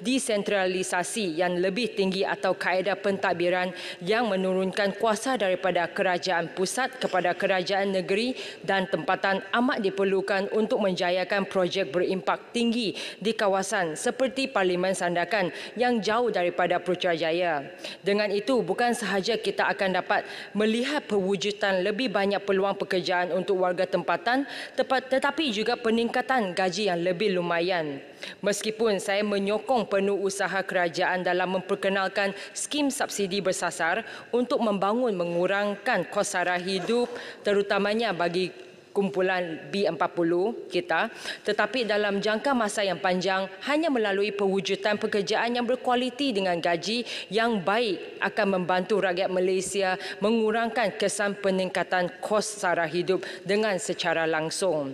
desentralisasi yang lebih tinggi atau kaedah pentadbiran yang menurunkan kuasa daripada kerajaan pusat kepada kerajaan negeri dan tempatan amat diperlukan untuk menjayakan projek berimpak tinggi di kawasan seperti Parlimen Sandakan yang jauh daripada Putrajaya. Dengan itu, bukan sahaja kita akan dapat melihat perwujudan lebih banyak peluang pekerjaan untuk warga tempatan, tetapi juga peningkatan gaji yang lebih lumayan. Meskipun saya menyokong penuh usaha kerajaan dalam memperkenalkan skim subsidi bersasar untuk mengurangkan kos sara hidup terutamanya bagi kumpulan B40 kita, tetapi dalam jangka masa yang panjang hanya melalui pewujudan pekerjaan yang berkualiti dengan gaji yang baik akan membantu rakyat Malaysia mengurangkan kesan peningkatan kos sara hidup dengan secara langsung.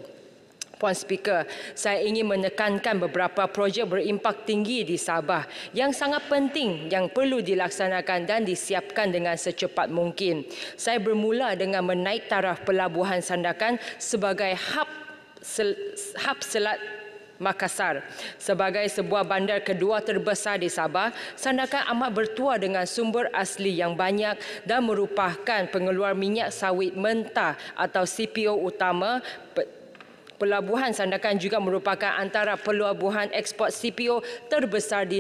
Puan Speaker, saya ingin menekankan beberapa projek berimpak tinggi di Sabah yang sangat penting yang perlu dilaksanakan dan disiapkan dengan secepat mungkin. Saya bermula dengan menaik taraf Pelabuhan Sandakan sebagai hub Selat Makassar. Sebagai sebuah bandar kedua terbesar di Sabah, Sandakan amat bertuah dengan sumber asli yang banyak dan merupakan pengeluar minyak sawit mentah atau CPO utama. Pelabuhan Sandakan juga merupakan antara pelabuhan ekspor CPO terbesar di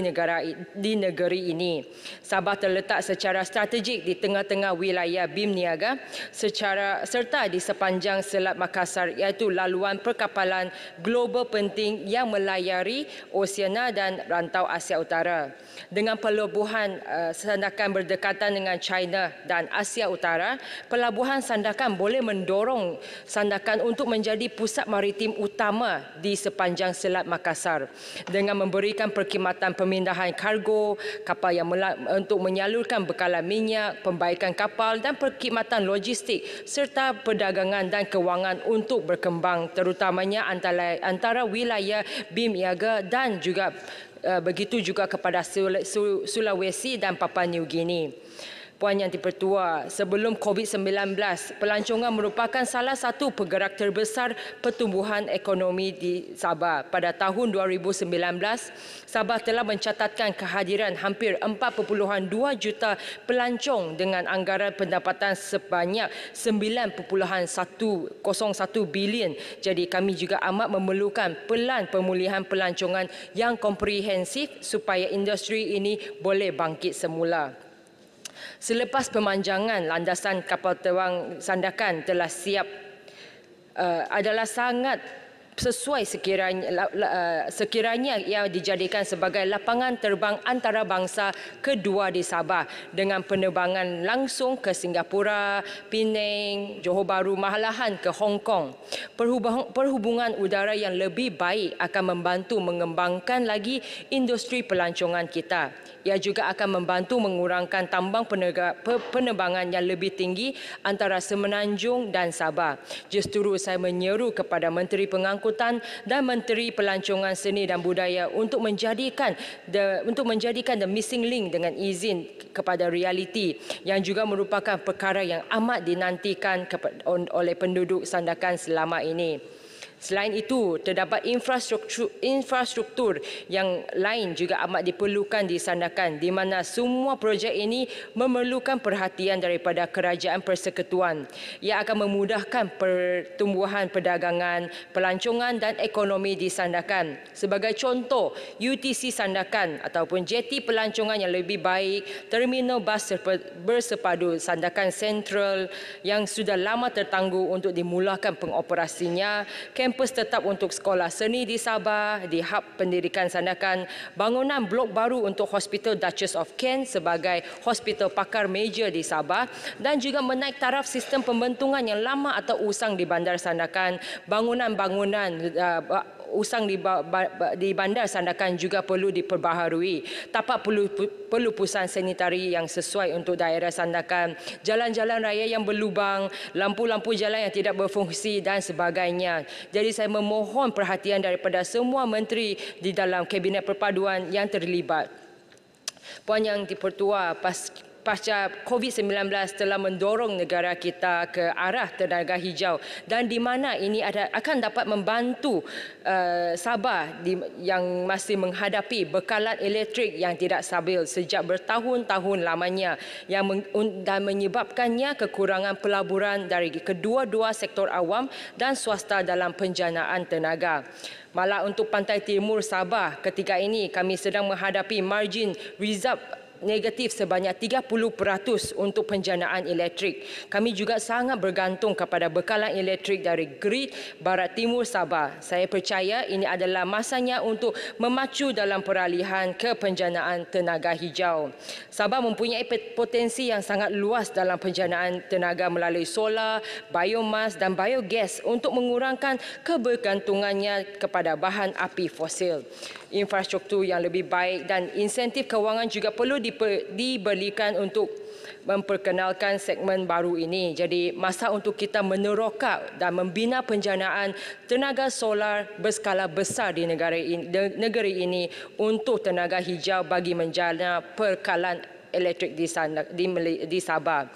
negeri ini. Sabah terletak secara strategik di tengah-tengah wilayah BIM niaga serta di sepanjang Selat Makassar, iaitu laluan perkapalan global penting yang melayari Oseania dan rantau Asia Utara. Dengan pelabuhan Sandakan berdekatan dengan China dan Asia Utara, pelabuhan Sandakan boleh mendorong Sandakan untuk menjadi pusat maritim utama di sepanjang Selat Makassar dengan memberikan perkhidmatan pemindahan kargo, kapal yang untuk menyalurkan bekalan minyak, pembaikan kapal dan perkhidmatan logistik serta perdagangan dan kewangan untuk berkembang, terutamanya antara wilayah BIM niaga dan juga begitu juga kepada Sulawesi dan Papua New Guinea. Puan Yang Dipertua, sebelum COVID-19, pelancongan merupakan salah satu penggerak terbesar pertumbuhan ekonomi di Sabah. Pada tahun 2019, Sabah telah mencatatkan kehadiran hampir 4.2 juta pelancong dengan anggaran pendapatan sebanyak 9.101 bilion. Jadi kami juga amat memerlukan pelan pemulihan pelancongan yang komprehensif supaya industri ini boleh bangkit semula. Selepas pemanjangan landasan kapal terbang Sandakan telah siap adalah sangat sesuai sekiranya ia dijadikan sebagai lapangan terbang antarabangsa kedua di Sabah dengan penerbangan langsung ke Singapura, Penang, Johor Bahru, malahan ke Hong Kong. Perhubungan udara yang lebih baik akan membantu mengembangkan lagi industri pelancongan kita. Ia juga akan membantu mengurangkan tambang penerbangan yang lebih tinggi antara Semenanjung dan Sabah. Justru saya menyeru kepada Menteri Pengangkutan dan Menteri Pelancongan Seni dan Budaya untuk menjadikan the missing link dengan izin kepada realiti yang juga merupakan perkara yang amat dinantikan oleh penduduk Sandakan selama ini. Selain itu, terdapat infrastruktur yang lain juga amat diperlukan di Sandakan, di mana semua projek ini memerlukan perhatian daripada Kerajaan Persekutuan. Ia akan memudahkan pertumbuhan perdagangan, pelancongan dan ekonomi di Sandakan. Sebagai contoh, UTC Sandakan ataupun jeti pelancongan yang lebih baik, terminal bas bersepadu Sandakan Central yang sudah lama tertangguh untuk dimulakan pengoperasinya, kampus tetap untuk sekolah seni di Sabah, di hub pendidikan Sandakan, bangunan blok baru untuk Hospital Duchess of Kent sebagai hospital pakar meja di Sabah dan juga menaik taraf sistem pembentungan yang lama atau usang di Bandar Sandakan. Bangunan-bangunan usang di Bandar Sandakan juga perlu diperbaharui. Tapak pelupusan sanitari yang sesuai untuk daerah Sandakan, jalan-jalan raya yang berlubang, lampu-lampu jalan yang tidak berfungsi dan sebagainya. Jadi saya memohon perhatian daripada semua menteri di dalam Kabinet Perpaduan yang terlibat. Puan Yang Dipertua, pasca COVID-19 telah mendorong negara kita ke arah tenaga hijau dan di mana ini akan dapat membantu Sabah yang masih menghadapi bekalan elektrik yang tidak stabil sejak bertahun-tahun lamanya dan menyebabkannya kekurangan pelaburan dari kedua-dua sektor awam dan swasta dalam penjanaan tenaga. Malah untuk pantai timur Sabah ketika ini kami sedang menghadapi margin reserve negatif sebanyak 30% untuk penjanaan elektrik. Kami juga sangat bergantung kepada bekalan elektrik dari grid Barat Timur Sabah. Saya percaya ini adalah masanya untuk memacu dalam peralihan ke penjanaan tenaga hijau. Sabah mempunyai potensi yang sangat luas dalam penjanaan tenaga melalui solar, biomas dan biogas untuk mengurangkan kebergantungannya kepada bahan api fosil. Infrastruktur yang lebih baik dan insentif kewangan juga perlu diberikan untuk memperkenalkan segmen baru ini. Jadi masa untuk kita meneroka dan membina penjanaan tenaga solar berskala besar di negeri ini untuk tenaga hijau bagi menjana perkalan elektrik di Sabah.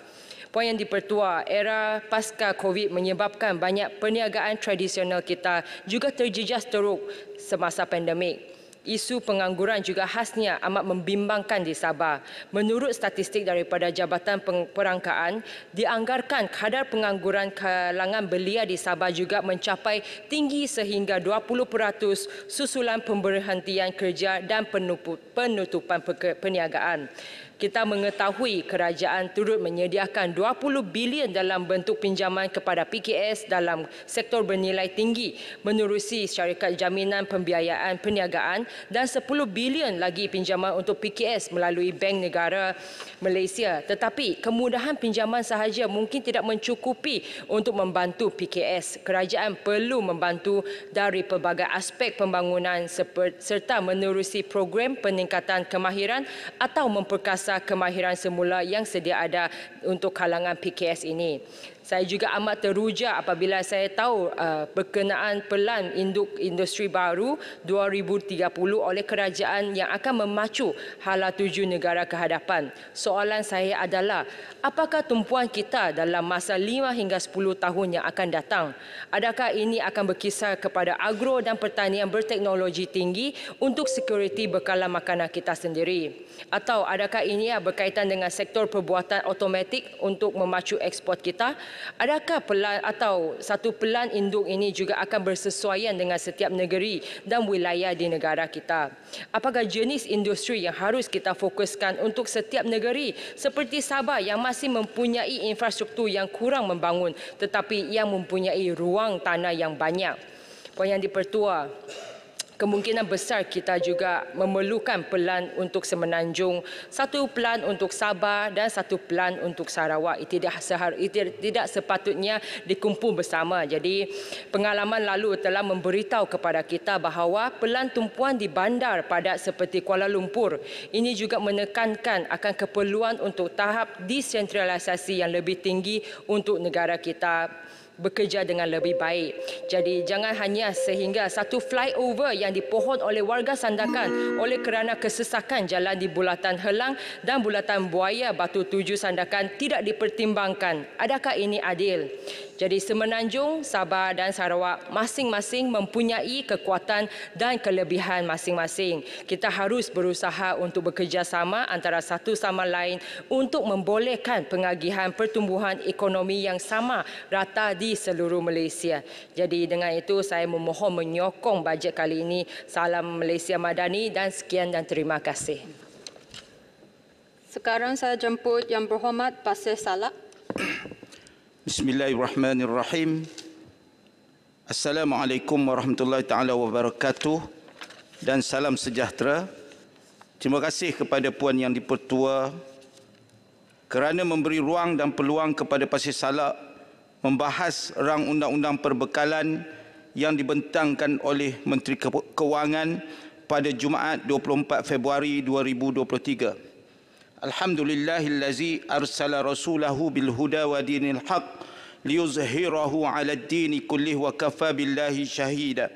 Poin yang dipertua, era pasca COVID menyebabkan banyak perniagaan tradisional kita juga terjejas teruk semasa pandemik. Isu pengangguran juga khasnya amat membimbangkan di Sabah. Menurut statistik daripada Jabatan Perangkaan, dianggarkan kadar pengangguran kalangan belia di Sabah juga mencapai tinggi sehingga 20% susulan pemberhentian kerja dan penutupan perniagaan. Kita mengetahui kerajaan turut menyediakan 20 bilion dalam bentuk pinjaman kepada PKS dalam sektor bernilai tinggi menerusi syarikat jaminan pembiayaan perniagaan dan 10 bilion lagi pinjaman untuk PKS melalui Bank Negara Malaysia. Tetapi kemudahan pinjaman sahaja mungkin tidak mencukupi untuk membantu PKS. Kerajaan perlu membantu dari pelbagai aspek pembangunan serta menerusi program peningkatan kemahiran atau memperkasa kemahiran semula yang sedia ada untuk kalangan PKS ini. Saya juga amat teruja apabila saya tahu berkenaan pelan induk industri baru 2030 oleh kerajaan yang akan memacu hala tuju negara ke hadapan. Soalan saya adalah, apakah tumpuan kita dalam masa 5 hingga 10 tahun yang akan datang? Adakah ini akan berkisar kepada agro dan pertanian berteknologi tinggi untuk sekuriti bekalan makanan kita sendiri? Atau adakah ini berkaitan dengan sektor perbuatan automatik untuk memacu ekspor kita? Adakah pelan atau satu pelan induk ini juga akan bersesuaian dengan setiap negeri dan wilayah di negara kita? Apakah jenis industri yang harus kita fokuskan untuk setiap negeri seperti Sabah yang masih mempunyai infrastruktur yang kurang membangun tetapi yang mempunyai ruang tanah yang banyak? Poin yang dipertua, kemungkinan besar kita juga memerlukan pelan untuk Semenanjung, satu pelan untuk Sabah dan satu pelan untuk Sarawak. Itu tidak sepatutnya dikumpul bersama. Jadi pengalaman lalu telah memberitahu kepada kita bahawa pelan tumpuan di bandar padat seperti Kuala Lumpur ini juga menekankan akan keperluan untuk tahap desentralisasi yang lebih tinggi untuk negara kita bekerja dengan lebih baik. Jadi jangan hanya sehingga satu flyover yang dipohon oleh warga Sandakan oleh kerana kesesakan jalan di Bulatan Helang dan Bulatan Buaya Batu Tujuh Sandakan tidak dipertimbangkan. Adakah ini adil? Jadi Semenanjung, Sabah dan Sarawak masing-masing mempunyai kekuatan dan kelebihan masing-masing. Kita harus berusaha untuk bekerjasama antara satu sama lain untuk membolehkan pengagihan pertumbuhan ekonomi yang sama rata di seluruh Malaysia. Jadi dengan itu saya memohon menyokong bajet kali ini. Salam Malaysia Madani dan sekian dan terima kasih. Sekarang saya jemput Yang Berhormat Pasir Salak. Bismillahirrahmanirrahim. Assalamualaikum warahmatullahi taala wabarakatuh dan salam sejahtera. Terima kasih kepada Puan Yang di-Pertua kerana memberi ruang dan peluang kepada Pasir Salak membahas rang undang-undang perbekalan yang dibentangkan oleh Menteri Kewangan pada Jumaat 24 Februari 2023. Alhamdulillahillazi arsala rasulahu bil huda wa dinil haq liyuzhirahu 'ala ad-dini kullih wa kafa billahi syahida.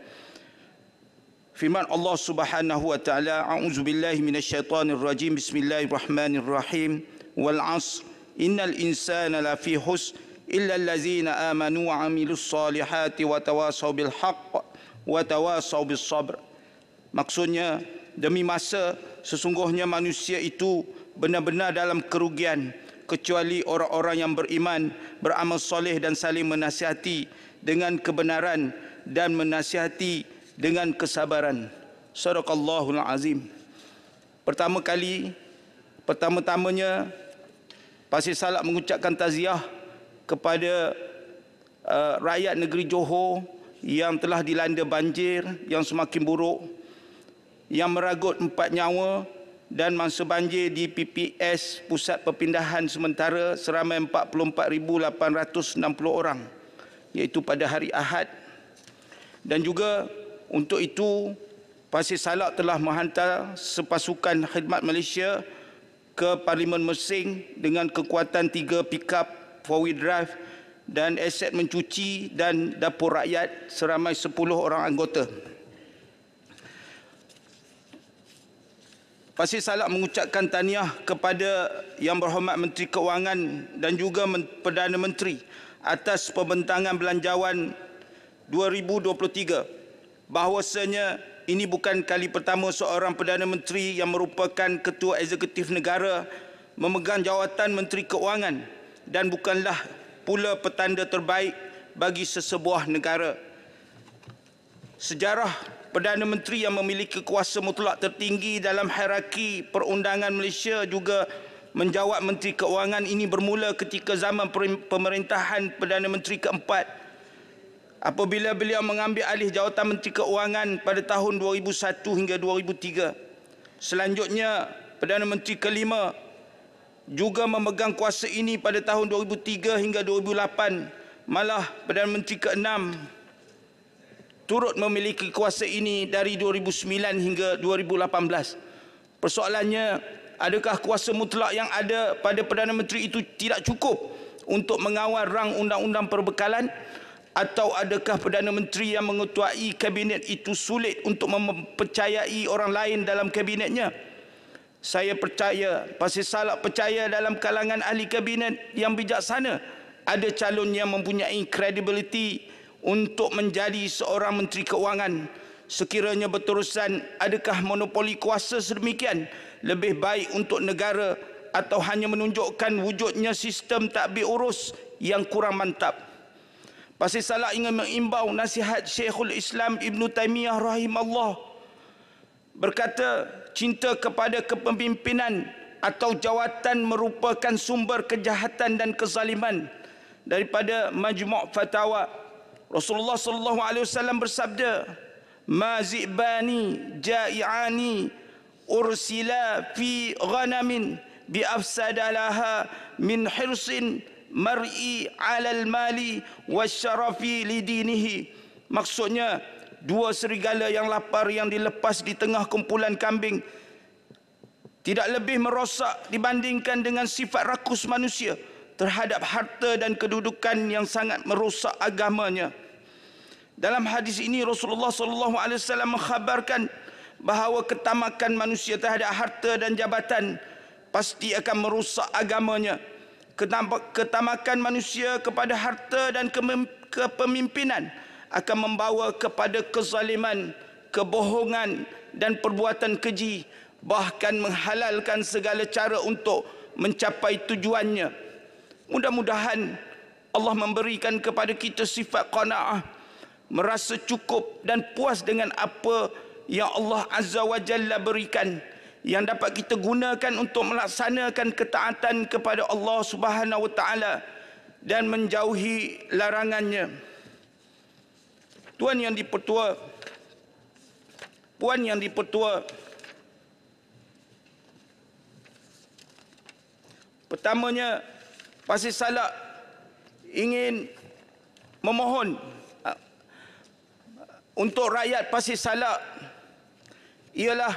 Firman Allah Subhanahu wa taala, a'udzu billahi minasyaitonir rajim. Bismillahirrahmanirrahim. Wal 'asr innal insana lafi khusr illa allazina amanu wa 'amilus solihati wa tawasaw bil haqq wa tawasaw bis sabr. Maksudnya, demi masa sesungguhnya manusia itu benar-benar dalam kerugian kecuali orang-orang yang beriman, beramal soleh dan saling menasihati dengan kebenaran dan menasihati dengan kesabaran. Sadaqallahul azim. Pertama kali Pertama-tamanya, Pasir Salak mengucapkan taziah kepada rakyat negeri Johor yang telah dilanda banjir yang semakin buruk, yang meragut 4 nyawa dan mangsa banjir di PPS Pusat Perpindahan Sementara seramai 44,860 orang, iaitu pada hari Ahad. Dan juga untuk itu, Pasir Salak telah menghantar sepasukan khidmat Malaysia ke Parlimen Mersing dengan kekuatan 3 pickup 4-wheel drive dan aset mencuci dan dapur rakyat seramai 10 orang anggota. Pasir Salak mengucapkan tahniah kepada Yang Berhormat Menteri Keuangan dan juga Perdana Menteri atas pembentangan Belanjawan 2023, bahawasanya ini bukan kali pertama seorang Perdana Menteri yang merupakan Ketua Eksekutif Negara memegang jawatan Menteri Keuangan dan bukanlah pula petanda terbaik bagi sesebuah negara. Sejarah Perdana Menteri yang memiliki kuasa mutlak tertinggi dalam hierarki perundangan Malaysia juga menjawat Menteri Keuangan ini bermula ketika zaman pemerintahan Perdana Menteri keempat, apabila beliau mengambil alih jawatan Menteri Keuangan pada tahun 2001 hingga 2003. Selanjutnya, Perdana Menteri kelima juga memegang kuasa ini pada tahun 2003 hingga 2008. Malah Perdana Menteri keenam turut memiliki kuasa ini dari 2009 hingga 2018. Persoalannya, adakah kuasa mutlak yang ada pada Perdana Menteri itu tidak cukup untuk mengawal rang undang-undang perbekalan? Atau adakah Perdana Menteri yang mengetuai kabinet itu sulit untuk mempercayai orang lain dalam kabinetnya? Saya percaya, Pasir Salak percaya dalam kalangan ahli kabinet yang bijaksana ada calon yang mempunyai kredibiliti untuk menjadi seorang Menteri Keuangan. Sekiranya berterusan, adakah monopoli kuasa sedemikian lebih baik untuk negara atau hanya menunjukkan wujudnya sistem tadbir urus yang kurang mantap? Pasir Salak ingin mengimbau nasihat Syekhul Islam Ibn Taymiyah rahimahullah, berkata, cinta kepada kepemimpinan atau jawatan merupakan sumber kejahatan dan kezaliman. Daripada Majmu' Fatawa, Rasulullah sallallahu alaihi wasallam bersabda, "Ma zibani ja'iani ursila fi ghanamin bi afsadalaha min hirsin mar'i 'alal mali wasyarafi lidinihi." Maksudnya, dua serigala yang lapar yang dilepas di tengah kumpulan kambing tidak lebih merosak dibandingkan dengan sifat rakus manusia terhadap harta dan kedudukan yang sangat merosak agamanya. Dalam hadis ini Rasulullah sallallahu alaihi wasallam mengkhabarkan bahawa ketamakan manusia terhadap harta dan jabatan pasti akan merosak agamanya. Ketamakan manusia kepada harta dan kepemimpinan akan membawa kepada kezaliman, kebohongan dan perbuatan keji, bahkan menghalalkan segala cara untuk mencapai tujuannya. Mudah-mudahan Allah memberikan kepada kita sifat qanaah, merasa cukup dan puas dengan apa yang Allah Azza wa Jalla berikan, yang dapat kita gunakan untuk melaksanakan ketaatan kepada Allah Subhanahu wa taala dan menjauhi larangannya. Tuan yang dipertua, puan yang dipertua, pertamanya Pasir Salak ingin memohon untuk rakyat Pasir Salak ialah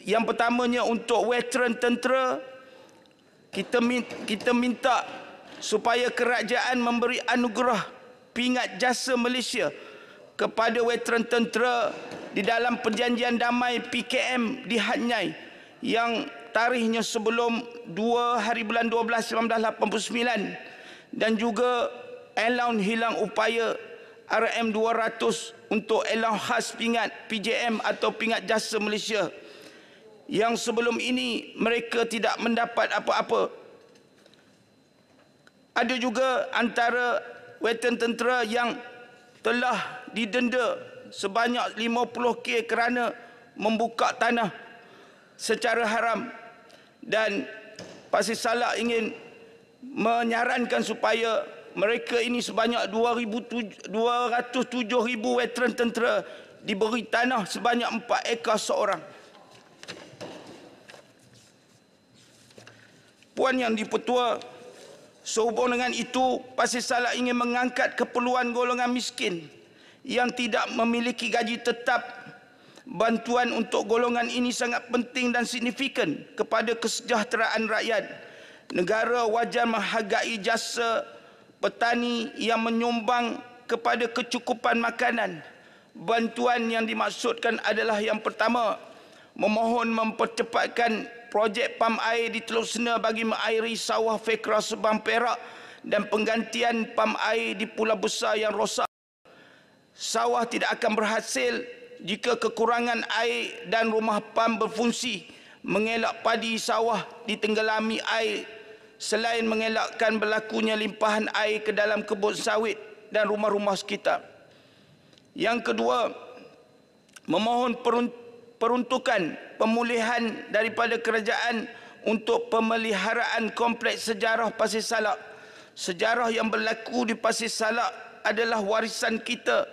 yang pertamanya untuk veteran tentera, kita minta supaya kerajaan memberi anugerah pingat jasa Malaysia kepada veteran tentera di dalam perjanjian damai PKM di Hanyai yang tarikhnya sebelum 2 hari bulan 12 1989, dan juga allowance hilang upaya RM200 untuk allowance khas pingat PJM atau pingat jasa Malaysia yang sebelum ini mereka tidak mendapat apa-apa. Ada juga antara veteran tentera yang telah didenda sebanyak 50K kerana membuka tanah secara haram, dan Pasir Salak ingin menyarankan supaya mereka ini sebanyak 207,000 veteran tentera diberi tanah sebanyak 4 ekar seorang. Puan Yang di-Pertua, sehubung dengan itu, Pasir Salak ingin mengangkat keperluan golongan miskin yang tidak memiliki gaji tetap. Bantuan untuk golongan ini sangat penting dan signifikan kepada kesejahteraan rakyat. Negara wajar menghargai jasa petani yang menyumbang kepada kecukupan makanan. Bantuan yang dimaksudkan adalah yang pertama, memohon mempercepatkan projek pam air di Teluk Sena bagi mengairi sawah Fekra Sebang Perak dan penggantian pam air di Pulau Besar yang rosak. Sawah tidak akan berhasil jika kekurangan air dan rumah pam berfungsi. Mengelak padi sawah ditenggelami air selain mengelakkan berlakunya limpahan air ke dalam kebun sawit dan rumah-rumah sekitar. Yang kedua, memohon peruntukan pemulihan daripada kerajaan untuk pemeliharaan kompleks sejarah Pasir Salak. Sejarah yang berlaku di Pasir Salak adalah warisan kita.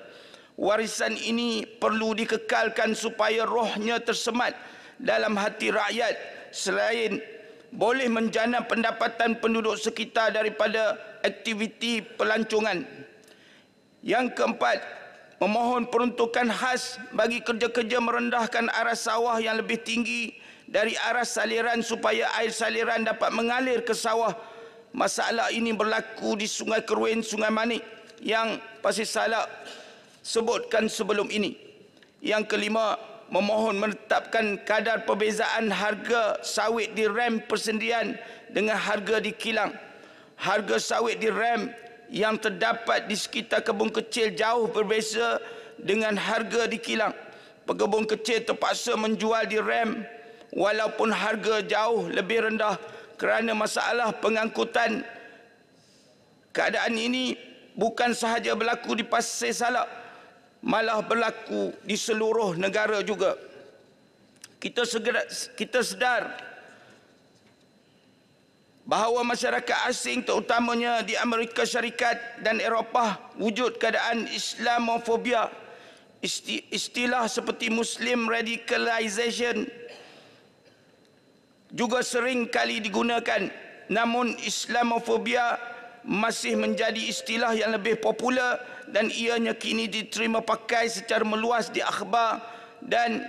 Warisan ini perlu dikekalkan supaya rohnya tersemat dalam hati rakyat, selain boleh menjana pendapatan penduduk sekitar daripada aktiviti pelancongan. Yang keempat, memohon peruntukan khas bagi kerja-kerja merendahkan aras sawah yang lebih tinggi dari aras saliran supaya air saliran dapat mengalir ke sawah. Masalah ini berlaku di Sungai Kerwin, Sungai Manik yang Pasir Salak sebutkan sebelum ini. Yang kelima, memohon menetapkan kadar perbezaan harga sawit di rem persendian dengan harga di kilang. Harga sawit di rem yang terdapat di sekitar kebun kecil jauh berbeza dengan harga di kilang. Pekebun kecil terpaksa menjual di rem walaupun harga jauh lebih rendah kerana masalah pengangkutan. Keadaan ini bukan sahaja berlaku di Pasir Salak, malah berlaku di seluruh negara juga. Kita sedar bahawa masyarakat asing terutamanya di Amerika Syarikat dan Eropah wujud keadaan Islamofobia. Istilah seperti Muslim radicalization juga sering kali digunakan, namun Islamofobia masih menjadi istilah yang lebih popular dan ianya kini diterima pakai secara meluas di akhbar dan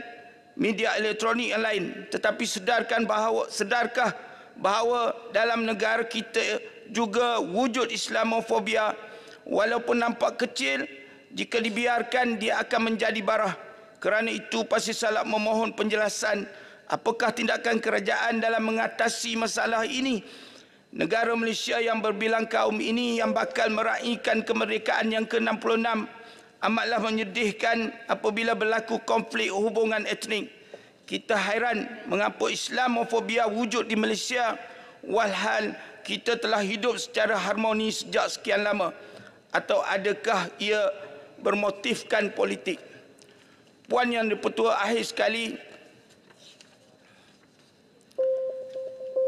media elektronik yang lain. Tetapi sedarkah bahawa dalam negara kita juga wujud Islamofobia? Walaupun nampak kecil, jika dibiarkan dia akan menjadi barah. Kerana itu Pasir Salak memohon penjelasan apakah tindakan kerajaan dalam mengatasi masalah ini. Negara Malaysia yang berbilang kaum ini yang bakal meraihkan kemerdekaan yang ke-66 amatlah menyedihkan apabila berlaku konflik hubungan etnik. Kita hairan mengapa Islamofobia wujud di Malaysia walhal kita telah hidup secara harmoni sejak sekian lama. Atau adakah ia bermotifkan politik? Puan Yang di-Pertua, akhir sekali,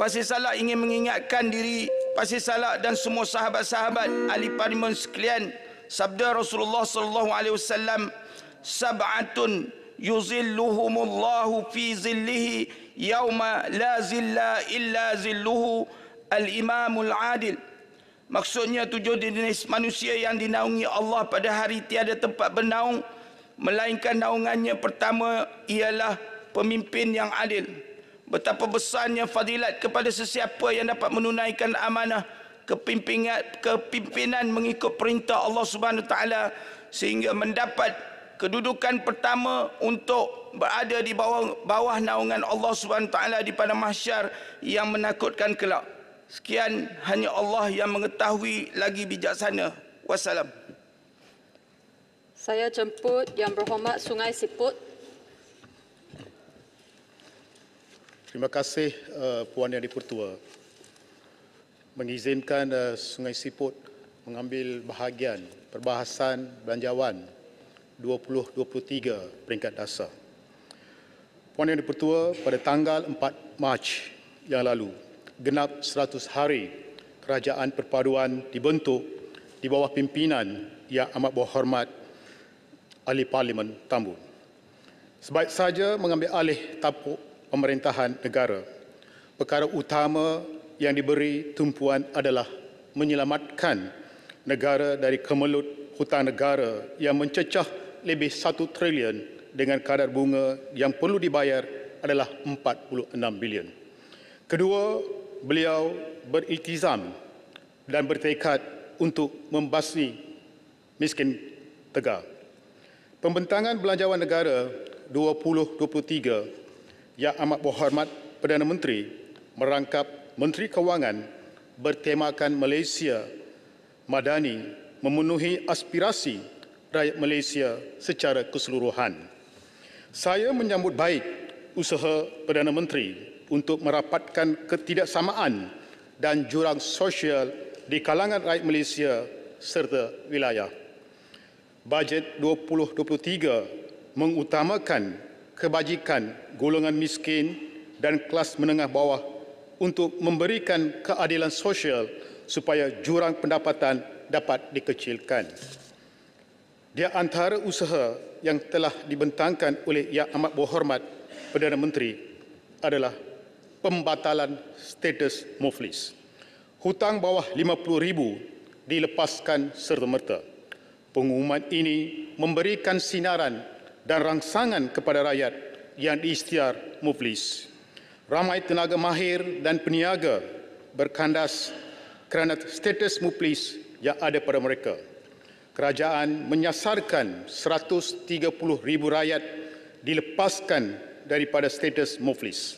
Pasir Salak ingin mengingatkan diri Pasir Salak dan semua sahabat-sahabat ahli parlimen sekalian sabda Rasulullah sallallahu alaihi wasallam, sab'atun yuzilluhumullahu fi zillihi yauma la zilla illa zilluhu, al-imamul adil. Maksudnya 7 jenis manusia yang dinaungi Allah pada hari tiada tempat bernaung melainkan naungannya. Pertama ialah pemimpin yang adil. Betapa besarnya fadilat kepada sesiapa yang dapat menunaikan amanah kepimpinan mengikut perintah Allah Subhanahu Wa Taala sehingga mendapat kedudukan pertama untuk berada di bawah naungan Allah Subhanahu Wa Taala di padang mahsyar yang menakutkan kelak. Sekian, hanya Allah yang mengetahui lagi bijaksana. Wassalam. Saya jemput Yang Berhormat Sungai Siput. Terima kasih Puan Yang di-Pertua mengizinkan Sungai Siput mengambil bahagian perbahasan belanjawan 2023 peringkat dasar. Puan Yang di-Pertua, pada tanggal 4 Mac yang lalu, genap 100 hari Kerajaan Perpaduan dibentuk di bawah pimpinan Yang Amat Berhormat Ahli Parlimen Tambun. Sebaik saja mengambil alih tampuk pemerintahan negara, perkara utama yang diberi tumpuan adalah menyelamatkan negara dari kemelut hutang negara yang mencecah lebih 1 trilion dengan kadar bunga yang perlu dibayar adalah 46 bilion. Kedua, beliau beriltizam dan bertekad untuk membasmi miskin tegar. Pembentangan Belanjawan Negara 2023 Yang Amat Berhormat Perdana Menteri merangkap Menteri Kewangan bertemakan Malaysia Madani memenuhi aspirasi rakyat Malaysia secara keseluruhan. Saya menyambut baik usaha Perdana Menteri untuk merapatkan ketidaksamaan dan jurang sosial di kalangan rakyat Malaysia serta wilayah. Bajet 2023 mengutamakan kebajikan golongan miskin dan kelas menengah bawah untuk memberikan keadilan sosial supaya jurang pendapatan dapat dikecilkan. Di antara usaha yang telah dibentangkan oleh Yang Amat Berhormat Perdana Menteri adalah pembatalan status muflis. Hutang bawah RM50,000 dilepaskan serta-merta. Pengumuman ini memberikan sinaran dan rangsangan kepada rakyat yang diisytiar muflis. Ramai tenaga mahir dan peniaga berkandas kerana status muflis yang ada pada mereka. Kerajaan menyasarkan 130,000 rakyat dilepaskan daripada status muflis.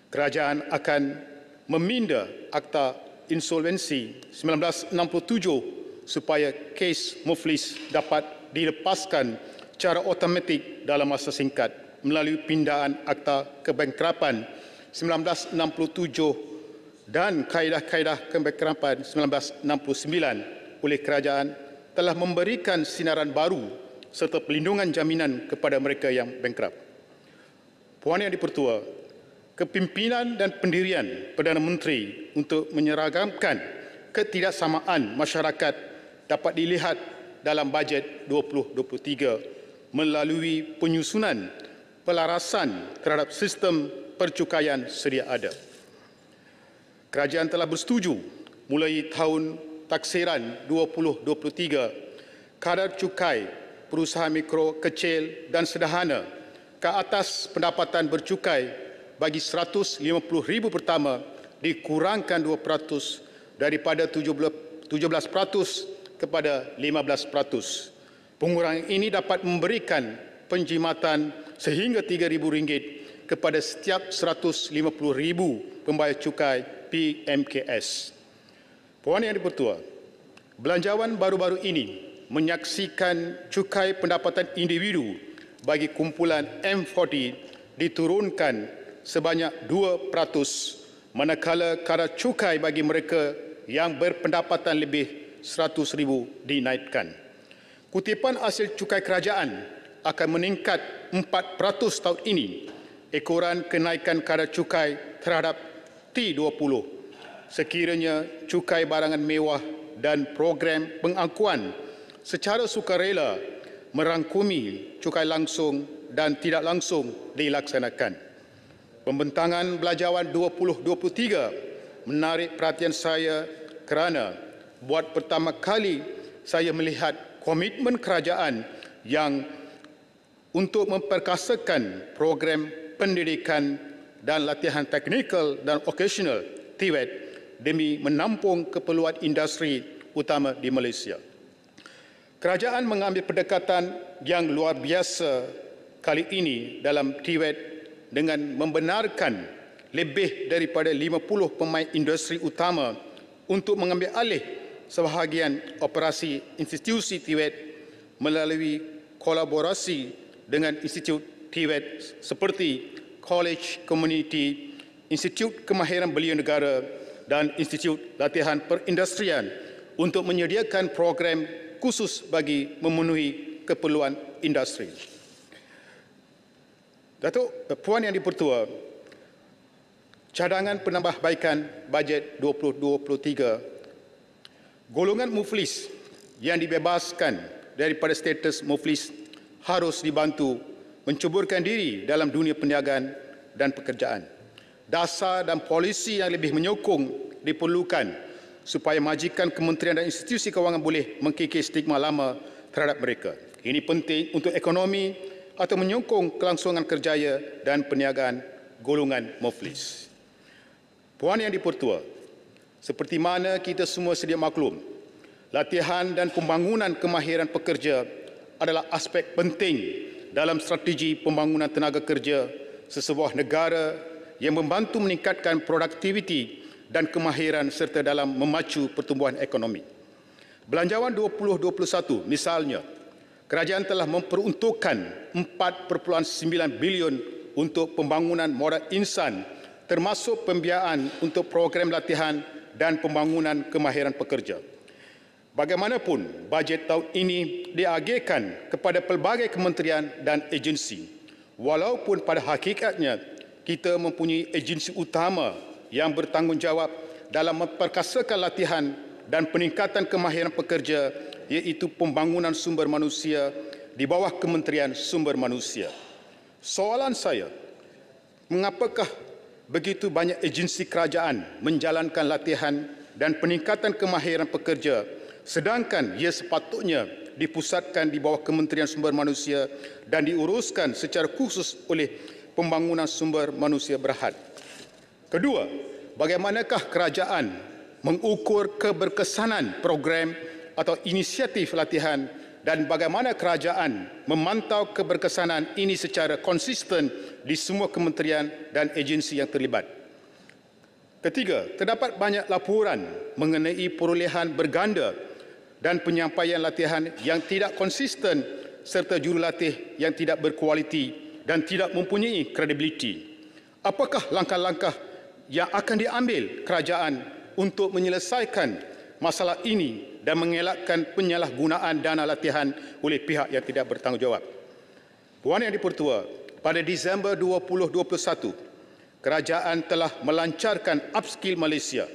Kerajaan akan meminda Akta Insolvensi 1967 supaya kes muflis dapat dilepaskan secara automatik dalam masa singkat melalui pindaan Akta Kebankrapan 1967 dan kaedah-kaedah kebankrapan 1969 oleh kerajaan telah memberikan sinaran baru serta pelindungan jaminan kepada mereka yang bankrupt. Puan Yang di-Pertua, kepimpinan dan pendirian Perdana Menteri untuk menyeragamkan ketidaksamaan masyarakat dapat dilihat dalam bajet 2023 melalui penyusunan pelarasan terhadap sistem percukaian sedia ada. Kerajaan telah bersetuju mulai tahun taksiran 2023 kadar cukai perusahaan mikro, kecil dan sederhana ke atas pendapatan bercukai bagi 150,000 pertama dikurangkan 2% daripada 17% kepada 15%. Pengurangan ini dapat memberikan penjimatan sehingga RM3,000 kepada setiap 150,000 pembayar cukai PMKS. Puan Yang di-Pertua, belanjawan baru-baru ini menyaksikan cukai pendapatan individu bagi kumpulan M40 diturunkan sebanyak 2%, manakala kadar cukai bagi mereka yang berpendapatan lebih 100,000 dinaikkan. Kutipan hasil cukai kerajaan akan meningkat 4% tahun ini. Ekoran kenaikan kadar cukai terhadap T20 sekiranya cukai barangan mewah dan program pengangkuhan secara sukarela merangkumi cukai langsung dan tidak langsung dilaksanakan. Pembentangan Belanjawan 2023 menarik perhatian saya kerana buat pertama kali saya melihat komitmen kerajaan yang untuk memperkasakan program pendidikan dan latihan teknikal dan vocasional TVET demi menampung keperluan industri utama di Malaysia. Kerajaan mengambil pendekatan yang luar biasa kali ini dalam TVET dengan membenarkan lebih daripada 50 pemain industri utama untuk mengambil alih sebahagian operasi institusi TVET melalui kolaborasi dengan institut TVET seperti College Community, Institut Kemahiran Belia Negara dan Institut Latihan Perindustrian untuk menyediakan program khusus bagi memenuhi keperluan industri. Datuk Puan Yang di-Pertua, cadangan penambahbaikan bajet 2023, golongan muflis yang dibebaskan daripada status muflis harus dibantu menceburkan diri dalam dunia perniagaan dan pekerjaan. Dasar dan polisi yang lebih menyokong diperlukan supaya majikan kementerian dan institusi kewangan boleh mengkikis stigma lama terhadap mereka. Ini penting untuk ekonomi atau menyokong kelangsungan kerjaya dan perniagaan golongan muflis. Puan Yang di-Pertua, seperti mana kita semua sedia maklum, latihan dan pembangunan kemahiran pekerja adalah aspek penting dalam strategi pembangunan tenaga kerja sesebuah negara yang membantu meningkatkan produktiviti dan kemahiran serta dalam memacu pertumbuhan ekonomi. Belanjawan 2021 misalnya, kerajaan telah memperuntukkan 4.9 bilion untuk pembangunan modal insan termasuk pembiayaan untuk program latihan dan pembangunan kemahiran pekerja. Bagaimanapun, bajet tahun ini diagihkan kepada pelbagai kementerian dan agensi. Walaupun pada hakikatnya kita mempunyai agensi utama yang bertanggungjawab dalam memperkasakan latihan dan peningkatan kemahiran pekerja, iaitu pembangunan sumber manusia di bawah Kementerian Sumber Manusia. Soalan saya, mengapakah begitu banyak agensi kerajaan menjalankan latihan dan peningkatan kemahiran pekerja sedangkan ia sepatutnya dipusatkan di bawah Kementerian Sumber Manusia dan diuruskan secara khusus oleh Pembangunan Sumber Manusia Berhad? Kedua, bagaimanakah kerajaan mengukur keberkesanan program atau inisiatif latihan dan bagaimana kerajaan memantau keberkesanan ini secara konsisten di semua kementerian dan agensi yang terlibat? Ketiga, terdapat banyak laporan mengenai perolehan berganda dan penyampaian latihan yang tidak konsisten serta jurulatih yang tidak berkualiti dan tidak mempunyai kredibiliti. Apakah langkah-langkah yang akan diambil kerajaan untuk menyelesaikan masalah ini dan mengelakkan penyalahgunaan dana latihan oleh pihak yang tidak bertanggungjawab? Puan Yang di-Pertua, pada Disember 2021, kerajaan telah melancarkan Upskill Malaysia,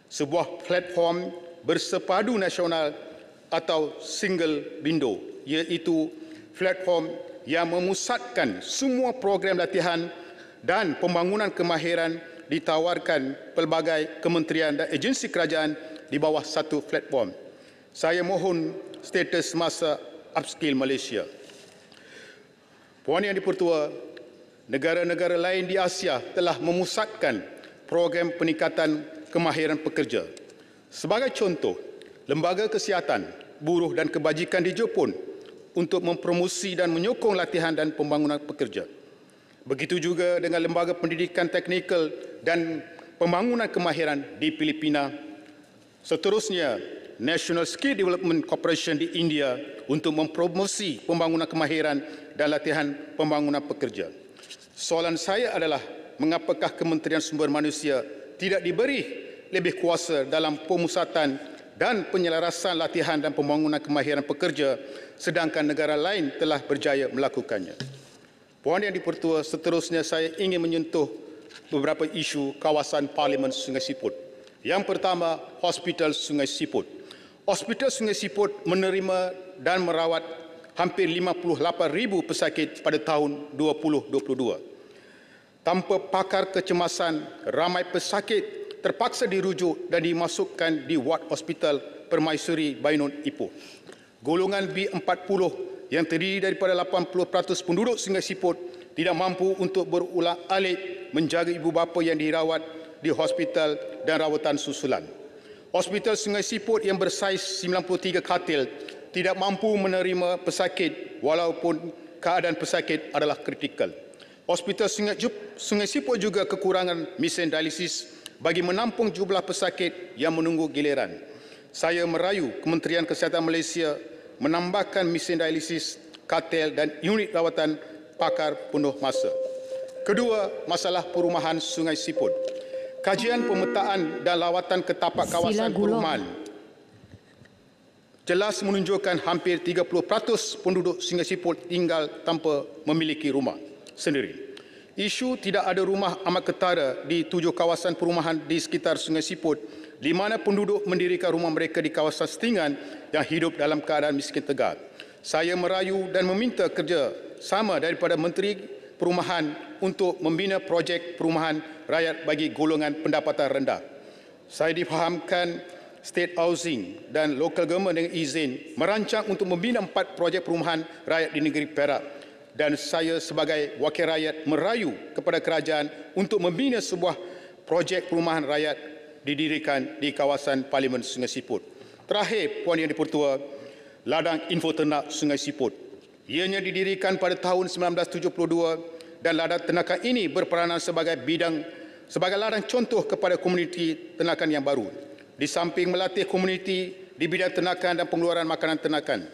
sebuah platform bersepadu nasional atau single window, iaitu platform yang memusatkan semua program latihan dan pembangunan kemahiran ditawarkan pelbagai kementerian dan agensi kerajaan di bawah satu platform. Saya mohon status masa Upskill Malaysia. Puan Yang di-Pertua, negara-negara lain di Asia telah memusatkan program peningkatan kemahiran pekerja. Sebagai contoh, Lembaga Kesihatan, Buruh dan Kebajikan di Jepun untuk mempromosi dan menyokong latihan dan pembangunan pekerja. Begitu juga dengan Lembaga Pendidikan Teknikal dan Pembangunan Kemahiran di Filipina. Seterusnya, National Skill Development Corporation di India untuk mempromosi pembangunan kemahiran dan latihan pembangunan pekerja. Soalan saya adalah, mengapakah Kementerian Sumber Manusia tidak diberi lebih kuasa dalam pemusatan dan penyelarasan latihan dan pembangunan kemahiran pekerja sedangkan negara lain telah berjaya melakukannya? Puan Yang di-Pertua, seterusnya saya ingin menyentuh beberapa isu kawasan Parlimen Sungai Siput. Yang pertama, Hospital Sungai Siput. Hospital Sungai Siput menerima dan merawat hampir 58,000 pesakit pada tahun 2022. Tanpa pakar kecemasan, ramai pesakit terpaksa dirujuk dan dimasukkan di ward Hospital Permaisuri Bainun Ipoh. Golongan B40 yang terdiri daripada 80% penduduk Sungai Siput tidak mampu untuk berulang-alik menjaga ibu bapa yang dirawat di hospital dan rawatan susulan. Hospital Sungai Siput yang bersaiz 93 katil tidak mampu menerima pesakit walaupun keadaan pesakit adalah kritikal. Hospital Sungai Siput juga kekurangan mesin dialisis bagi menampung jumlah pesakit yang menunggu giliran. Saya merayu Kementerian Kesihatan Malaysia menambahkan mesin dialisis, katil dan unit rawatan pakar penuh masa. Kedua, masalah perumahan Sungai Siput. Kajian pemetaan dan lawatan ke tapak kawasan perumahan jelas menunjukkan hampir 30% penduduk Sungai Siput tinggal tanpa memiliki rumah sendiri. Isu tidak ada rumah amat ketara di 7 kawasan perumahan di sekitar Sungai Siput, di mana penduduk mendirikan rumah mereka di kawasan setinggan yang hidup dalam keadaan miskin tegar. Saya merayu dan meminta kerja sama daripada Menteri Perumahan untuk membina projek perumahan rakyat bagi golongan pendapatan rendah. Saya difahamkan State Housing dan Local Government dengan izin merancang untuk membina 4 projek perumahan rakyat di negeri Perak. Dan saya sebagai wakil rakyat merayu kepada kerajaan untuk membina sebuah projek perumahan rakyat didirikan di kawasan Parlimen Sungai Siput. Terakhir, Puan Yang di-Pertua, ladang info ternak Sungai Siput. Ianya didirikan pada tahun 1972 dan ladang ternakan ini berperanan sebagai ladang contoh kepada komuniti ternakan yang baru. Di samping melatih komuniti di bidang ternakan dan pengeluaran makanan ternakan,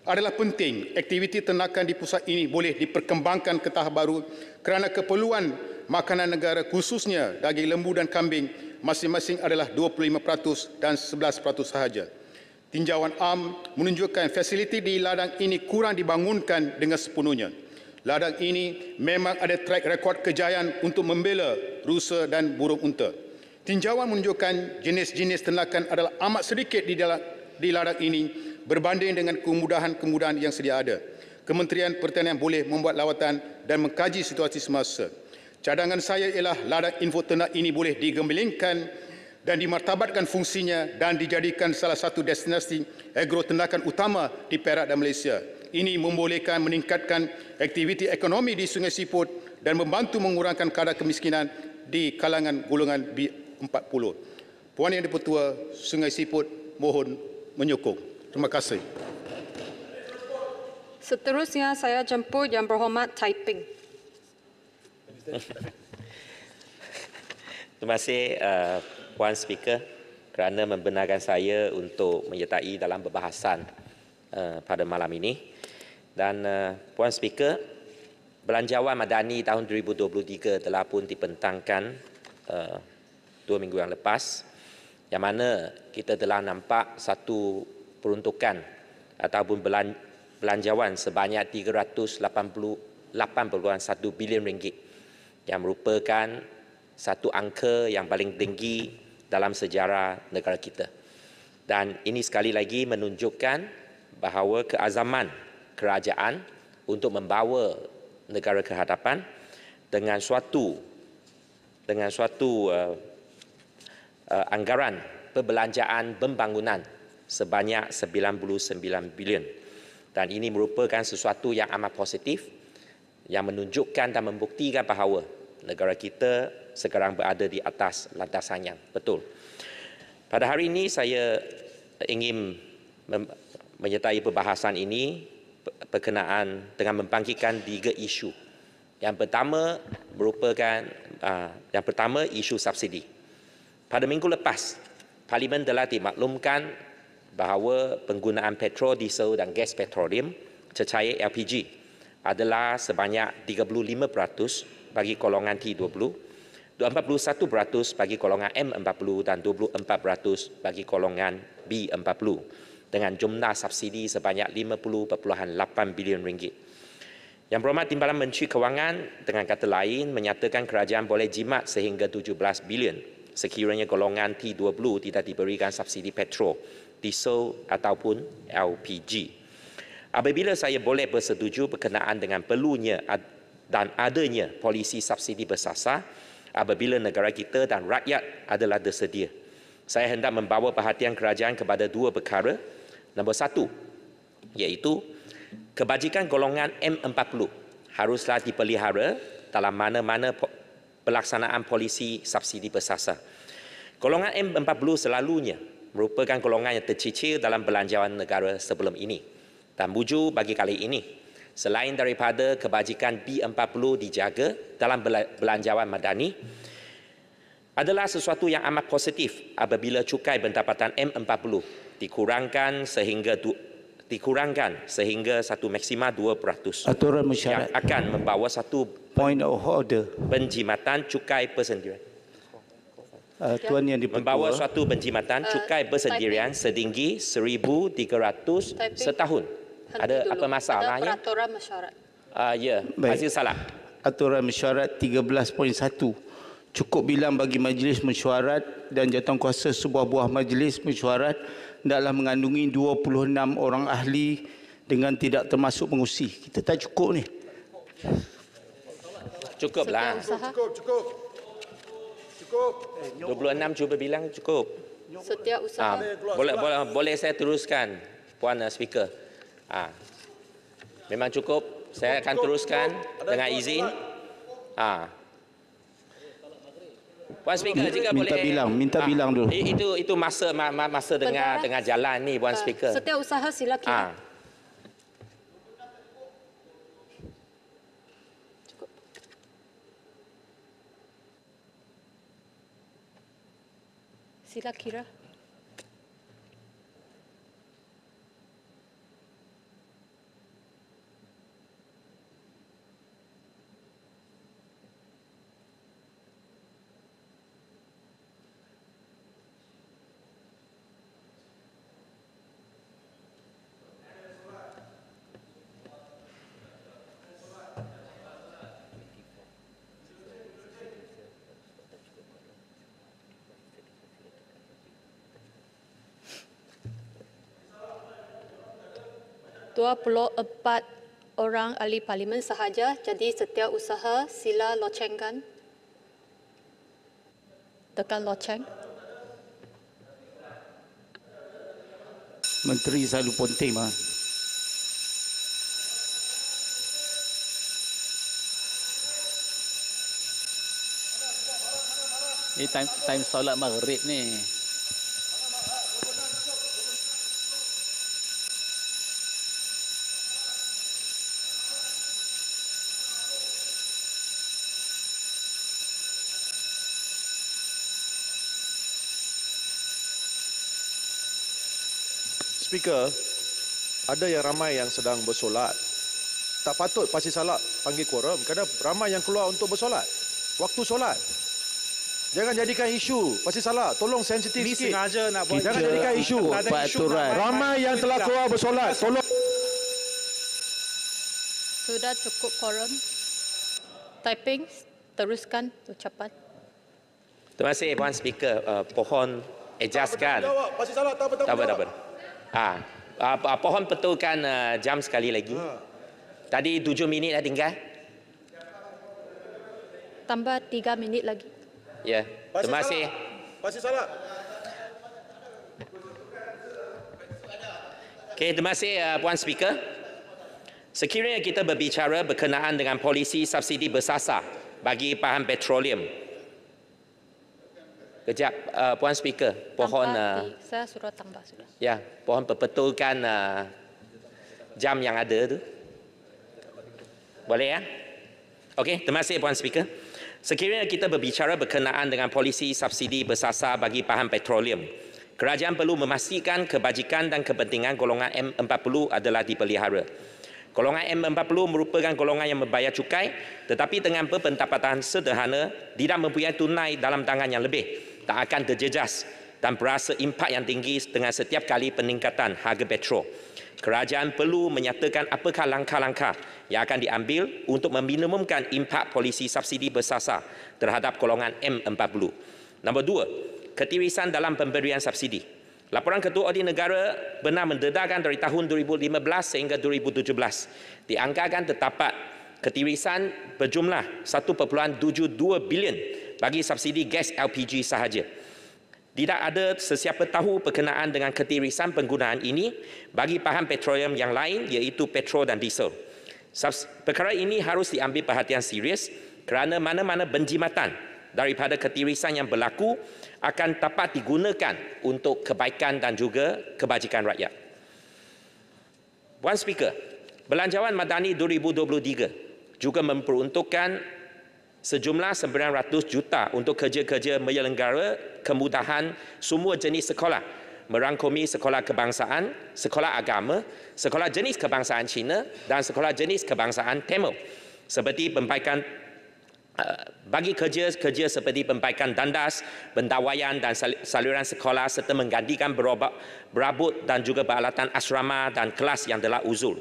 adalah penting aktiviti ternakan di pusat ini boleh diperkembangkan ke tahap baru kerana keperluan makanan negara khususnya daging lembu dan kambing masing-masing adalah 25% dan 11% sahaja. Tinjauan am menunjukkan fasiliti di ladang ini kurang dibangunkan dengan sepenuhnya. Ladang ini memang ada track rekod kejayaan untuk membela rusa dan burung unta. Tinjauan menunjukkan jenis-jenis ternakan adalah amat sedikit di ladang ini berbanding dengan kemudahan-kemudahan yang sedia ada. Kementerian Pertanian boleh membuat lawatan dan mengkaji situasi semasa. Cadangan saya ialah ladang info ternak ini boleh digemblengkan dan dimartabatkan fungsinya dan dijadikan salah satu destinasi agroternakan utama di Perak dan Malaysia. Ini membolehkan meningkatkan aktiviti ekonomi di Sungai Siput dan membantu mengurangkan kadar kemiskinan di kalangan golongan B40. Puan Yang di-Pertua, Sungai Siput mohon menyokong. Terima kasih. Seterusnya saya jemput Yang Berhormat Taiping. Terima kasih Puan Speaker kerana membenarkan saya untuk menyertai dalam perbahasan pada malam ini. Dan Puan Speaker, Belanjawan Madani tahun 2023 telah pun dibentangkan 2 minggu yang lepas, yang mana kita telah nampak satu peruntukan ataupun belanjawan sebanyak 388.1 bilion ringgit yang merupakan satu angka yang paling tinggi dalam sejarah negara kita. Dan ini sekali lagi menunjukkan bahawa keazaman kerajaan untuk membawa negara ke hadapan dengan suatu anggaran perbelanjaan pembangunan sebanyak 99 bilion. Dan ini merupakan sesuatu yang amat positif yang menunjukkan dan membuktikan bahawa negara kita sekarang berada di atas landasan yang betul. Pada hari ini saya ingin menyertai perbahasan ini berkenaan dengan membangkitkan 3 isu. Yang pertama isu subsidi. Pada minggu lepas, Parlimen telah dimaklumkan bahawa penggunaan petrol, diesel dan gas petroleum cecair LPG adalah sebanyak 35% bagi golongan T20, 41% bagi golongan M40 dan 24% bagi golongan B40 dengan jumlah subsidi sebanyak 50.8 bilion ringgit. Yang Berhormat Timbalan Menteri Kewangan dengan kata lain menyatakan kerajaan boleh jimat sehingga 17 bilion sekiranya golongan T20 tidak diberikan subsidi petrol, diesel ataupun LPG. Apabila saya boleh bersetuju berkenaan dengan perlunya dan adanya polisi subsidi bersasar apabila negara kita dan rakyat adalah tersedia, saya hendak membawa perhatian kerajaan kepada 2 perkara. Nombor 1, iaitu kebajikan golongan M40 haruslah dipelihara dalam mana-mana pelaksanaan polisi subsidi bersasar. Golongan M40 selalunya merupakan golongan yang tercicir dalam belanjawan negara sebelum ini. Dan buju bagi kali ini, selain daripada kebajikan B40 dijaga dalam belanjawan madani, adalah sesuatu yang amat positif apabila cukai pendapatan M40 dikurangkan sehingga satu maksima 2%. Aturan mesyuarat yang akan membawa satu point of order. Penjimatan cukai persendirian. Tuan Yang di-Pertua, Membawa suatu penjimatan cukai persendirian setinggi 1,300 setahun. Ada apa masalahnya? Ada peraturan mesyuarat. Ya, Baik. Aziz Salam. aturan mesyuarat 13.1 cukup bilang bagi majlis mesyuarat dan jawatankuasa sebuah buah majlis mesyuarat hendaklah mengandungi 26 orang ahli dengan tidak termasuk pengusi. Kita tak cukup ni. Cukuplah. Cukup. 26 cuba bilang cukup. Setiausaha. Boleh saya teruskan, Puan Speaker. Memang cukup. Saya akan teruskan dengan izin. Puan Speaker, jika boleh minta bilang dulu. Itu masa tengah jalan ni, Puan Speaker. Setiausaha sila kira. Sila kira. Dua puluh 4 orang ahli parlimen sahaja, jadi setiausaha sila locengkan. Tekan loceng. Menteri selalu penting mah. Ini time solat maghrib ni. Speaker, ada yang ramai yang sedang bersolat. Tak patut pasti salat panggil quorum kerana ramai yang keluar untuk bersolat. Waktu solat. Jangan jadikan isu pasti salat. Tolong sensitif sikit. Sengaja nak buat. Jangan jadikan isu. Ramai yang telah keluar bersolat. Tolong. Sudah cukup quorum. Typing, teruskan ucapan. Terima kasih, Puan Speaker. Pohon adjustkan. Pasti salat tak apa. Pohon betulkan jam sekali lagi. Tadi 7 minit dah tinggal. Tambah 3 minit lagi. Ya, terima kasih. Pasti salat. Okey, terima kasih Puan Speaker. Sekiranya kita berbicara berkenaan dengan polisi subsidi bersasar bagi bahan petroleum. Kejap, Puan Speaker, pohon... saya suruh tambah sudah. Ya, pohon perbetulkan jam yang ada tu. Boleh ya? Okey, terima kasih Puan Speaker. Sekiranya kita berbicara berkenaan dengan polisi subsidi bersasar bagi bahan petroleum, kerajaan perlu memastikan kebajikan dan kepentingan golongan M40 adalah dipelihara. Golongan M40 merupakan golongan yang membayar cukai tetapi dengan berpendapatan sederhana, tidak mempunyai tunai dalam tangan yang lebih, tak akan terjejas dan berasa impak yang tinggi dengan setiap kali peningkatan harga petrol. Kerajaan perlu menyatakan apakah langkah-langkah yang akan diambil untuk meminimumkan impak polisi subsidi bersasar terhadap golongan M40. Nombor 2, ketirisan dalam pemberian subsidi. Laporan Ketua Audit Negara benar mendedahkan dari tahun 2015 sehingga 2017. Dianggarkan terdapat ketirisan berjumlah 1.72 bilion bagi subsidi gas LPG sahaja. Tidak ada sesiapa tahu berkenaan dengan ketirisan penggunaan ini bagi bahan petroleum yang lain iaitu petrol dan diesel. Perkara ini harus diambil perhatian serius kerana mana-mana penjimatan daripada ketirisan yang berlaku akan dapat digunakan untuk kebaikan dan juga kebajikan rakyat. Puan Speaker, Belanjawan Madani 2023 juga memperuntukkan sejumlah 900 juta untuk kerja-kerja menyelenggara kemudahan semua jenis sekolah, merangkumi sekolah kebangsaan, sekolah agama, sekolah jenis kebangsaan Cina dan sekolah jenis kebangsaan Tamil, seperti pembaikan bagi kerja-kerja seperti pembaikan tandas, pendawaian dan saluran sekolah serta menggantikan berabot dan juga peralatan asrama dan kelas yang telah uzur.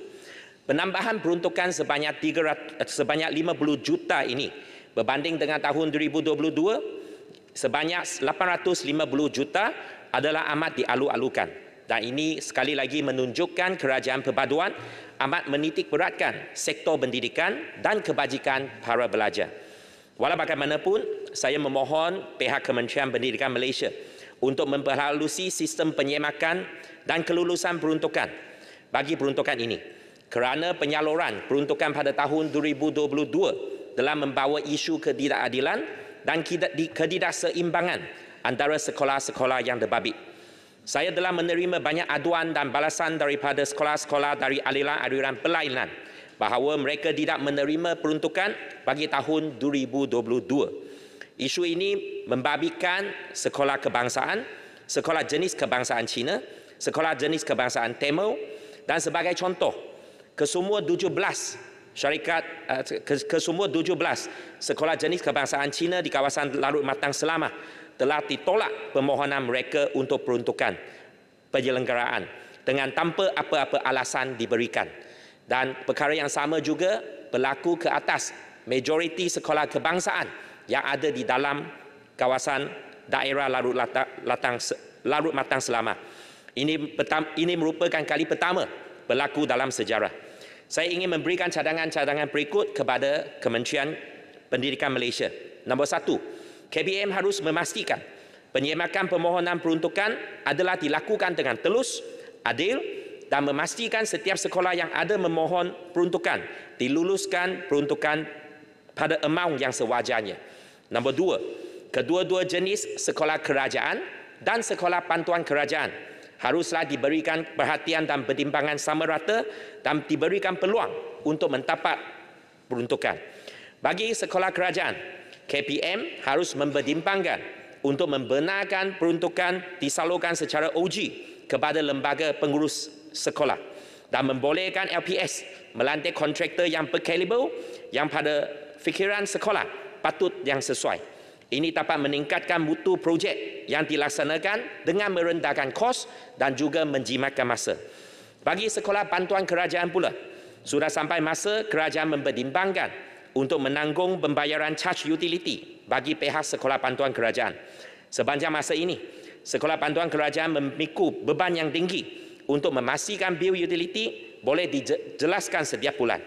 Penambahan peruntukan sebanyak 50 juta ini berbanding dengan tahun 2022 sebanyak 850 juta adalah amat dialu-alukan. Dan ini sekali lagi menunjukkan kerajaan perpaduan amat menitik beratkan sektor pendidikan dan kebajikan para pelajar. Walau bagaimanapun, saya memohon pihak Kementerian Pendidikan Malaysia untuk memperhalusi sistem penyemakan dan kelulusan peruntukan bagi peruntukan ini. Kerana penyaluran peruntukan pada tahun 2022 telah membawa isu ketidakadilan dan ketidakseimbangan antara sekolah-sekolah yang terbabit. Saya telah menerima banyak aduan dan balasan daripada sekolah-sekolah dari aliran-aliran berlainan bahawa mereka tidak menerima peruntukan bagi tahun 2022. Isu ini membabitkan sekolah kebangsaan, sekolah jenis kebangsaan Cina, sekolah jenis kebangsaan Tamil dan sebagai contoh, kesemua 17 sekolah jenis kebangsaan Cina di kawasan Larut Matang Selama telah ditolak permohonan mereka untuk peruntukan penyelenggaraan dengan tanpa apa-apa alasan diberikan. Dan perkara yang sama juga berlaku ke atas majoriti sekolah kebangsaan yang ada di dalam kawasan daerah Larut Matang Selama. Ini merupakan kali pertama berlaku dalam sejarah. Saya ingin memberikan cadangan-cadangan berikut kepada Kementerian Pendidikan Malaysia. Nombor 1, KBM harus memastikan penyemakan permohonan peruntukan adalah dilakukan dengan telus, adil dan memastikan setiap sekolah yang ada memohon peruntukan diluluskan peruntukan pada amount yang sewajarnya. Nombor 2, kedua-dua jenis sekolah kerajaan dan sekolah bantuan kerajaan haruslah diberikan perhatian dan pertimbangan sama rata dan diberikan peluang untuk mendapat peruntukan. Bagi sekolah kerajaan, KPM harus mempertimbangkan untuk membenarkan peruntukan disalurkan secara OG kepada lembaga pengurus sekolah dan membolehkan LPS melantik kontraktor yang berkaliber yang pada fikiran sekolah patut yang sesuai. Ini dapat meningkatkan mutu projek yang dilaksanakan dengan merendahkan kos dan juga menjimatkan masa. Bagi sekolah bantuan kerajaan pula, sudah sampai masa kerajaan mempertimbangkan untuk menanggung pembayaran charge utility bagi pihak sekolah bantuan kerajaan. Sepanjang masa ini, sekolah bantuan kerajaan memikul beban yang tinggi untuk memastikan bil utility boleh dijelaskan setiap bulan.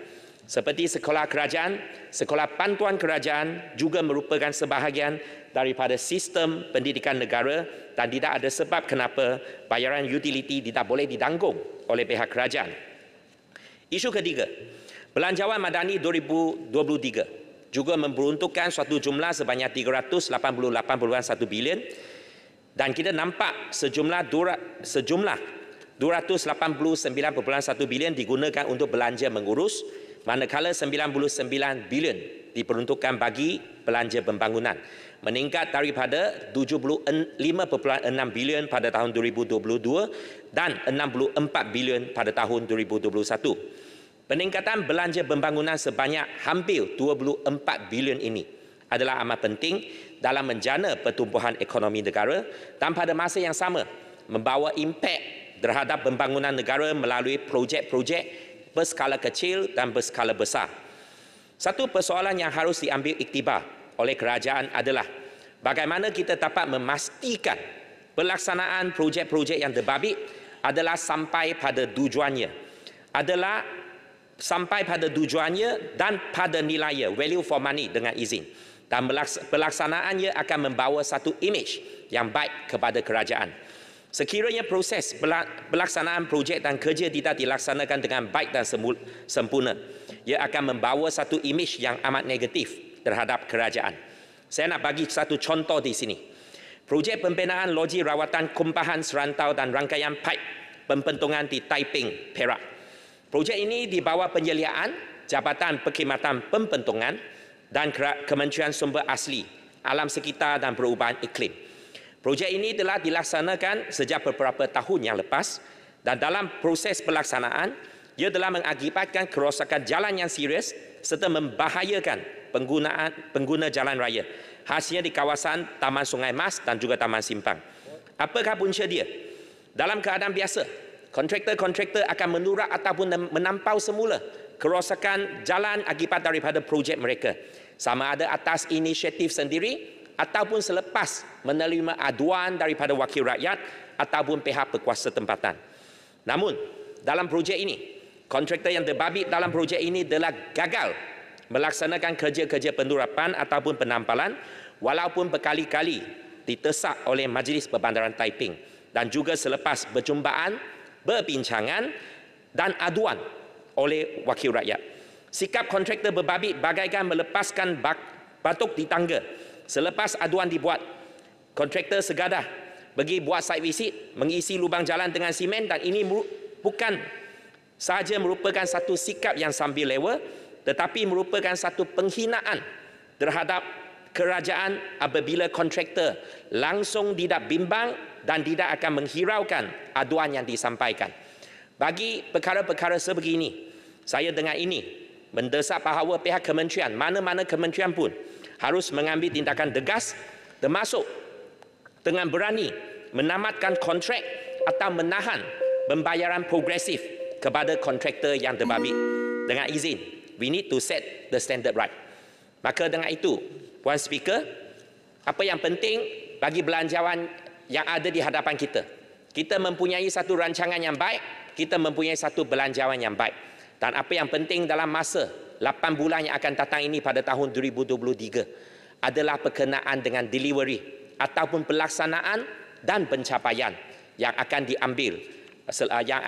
Seperti sekolah kerajaan, sekolah bantuan kerajaan juga merupakan sebahagian daripada sistem pendidikan negara dan tidak ada sebab kenapa bayaran utility tidak boleh ditanggung oleh pihak kerajaan. Isu ketiga, Belanjawan Madani 2023 juga memperuntukkan suatu jumlah sebanyak 388.1 bilion dan kita nampak sejumlah 289.1 bilion digunakan untuk belanja mengurus, manakala 99 bilion diperuntukkan bagi belanja pembangunan, meningkat daripada 75.6 bilion pada tahun 2022 dan 64 bilion pada tahun 2021. Peningkatan belanja pembangunan sebanyak hampir 24 bilion ini adalah amat penting dalam menjana pertumbuhan ekonomi negara dan pada masa yang sama membawa impak terhadap pembangunan negara melalui projek-projek berskala kecil dan berskala besar. Satu persoalan yang harus diambil iktibar oleh kerajaan adalah bagaimana kita dapat memastikan pelaksanaan projek-projek yang terbabit adalah sampai pada tujuannya dan pada nilainya, value for money dengan izin. Dan pelaksanaannya akan membawa satu image yang baik kepada kerajaan. Sekiranya proses pelaksanaan projek dan kerja tidak dilaksanakan dengan baik dan sempurna, ia akan membawa satu image yang amat negatif terhadap kerajaan. Saya nak bagi satu contoh di sini. Projek pembinaan loji rawatan kumpahan serantau dan rangkaian pipe pembentungan di Taiping, Perak. Projek ini di bawah penyeliaan Jabatan Perkhidmatan Pembentungan dan Kementerian Sumber Asli, Alam Sekitar dan Perubahan Iklim. Projek ini telah dilaksanakan sejak beberapa tahun yang lepas dan dalam proses pelaksanaan, ia telah mengakibatkan kerosakan jalan yang serius serta membahayakan pengguna jalan raya, khasnya di kawasan Taman Sungai Mas dan juga Taman Simpang. Apakah punca dia? Dalam keadaan biasa, kontraktor-kontraktor akan menurak ataupun menampau semula kerosakan jalan akibat daripada projek mereka, sama ada atas inisiatif sendiri ataupun selepas menerima aduan daripada wakil rakyat ataupun pihak berkuasa tempatan. Namun, dalam projek ini, kontraktor yang terbabit dalam projek ini telah gagal melaksanakan kerja-kerja penurapan ataupun penampalan walaupun berkali-kali ditesak oleh Majlis Perbandaran Taiping dan juga selepas perjumpaan, perbincangan dan aduan oleh wakil rakyat. Sikap kontraktor berbabit bagaikan melepaskan batuk di tangga. Selepas aduan dibuat, kontraktor segadah pergi buat site visit, mengisi lubang jalan dengan simen, dan ini bukan sahaja merupakan satu sikap yang sambil lewa, tetapi merupakan satu penghinaan terhadap kerajaan apabila kontraktor langsung tidak bimbang dan tidak akan menghiraukan aduan yang disampaikan. Bagi perkara-perkara sebegini, saya dengan ini mendesak bahawa pihak kementerian, mana-mana kementerian pun harus mengambil tindakan tegas, termasuk dengan berani menamatkan kontrak atau menahan pembayaran progresif kepada kontraktor yang terbabit. Dengan izin, we need to set the standard right. Maka dengan itu, Puan Speaker, apa yang penting bagi belanjawan yang ada di hadapan kita, kita mempunyai satu rancangan yang baik, kita mempunyai satu belanjawan yang baik. Dan apa yang penting dalam masa 8 bulan yang akan datang ini pada tahun 2023 adalah berkenaan dengan delivery ataupun pelaksanaan dan pencapaian yang akan diambil, yang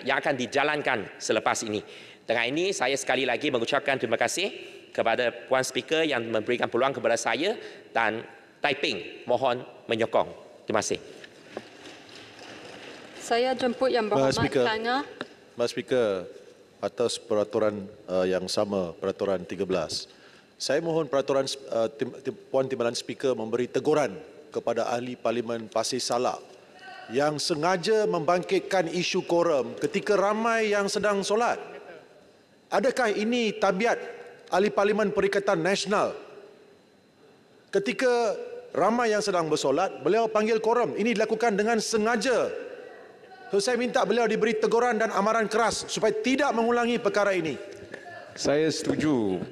akan dijalankan selepas ini. Dengan ini saya sekali lagi mengucapkan terima kasih kepada Puan Speaker yang memberikan peluang kepada saya, dan Taiping mohon menyokong. Terima kasih. Saya jemput Yang Berhormat Kanga. Mas Speaker, atas peraturan yang sama, peraturan 13, saya mohon peraturan Puan Timbalan Speaker memberi teguran kepada ahli Parlimen Pasir Salak yang sengaja membangkitkan isu korum ketika ramai yang sedang solat. Adakah ini tabiat ahli Parlimen Perikatan Nasional? Ketika ramai yang sedang bersolat, beliau panggil korum. Ini dilakukan dengan sengaja. So, saya minta beliau diberi teguran dan amaran keras supaya tidak mengulangi perkara ini. Saya setuju,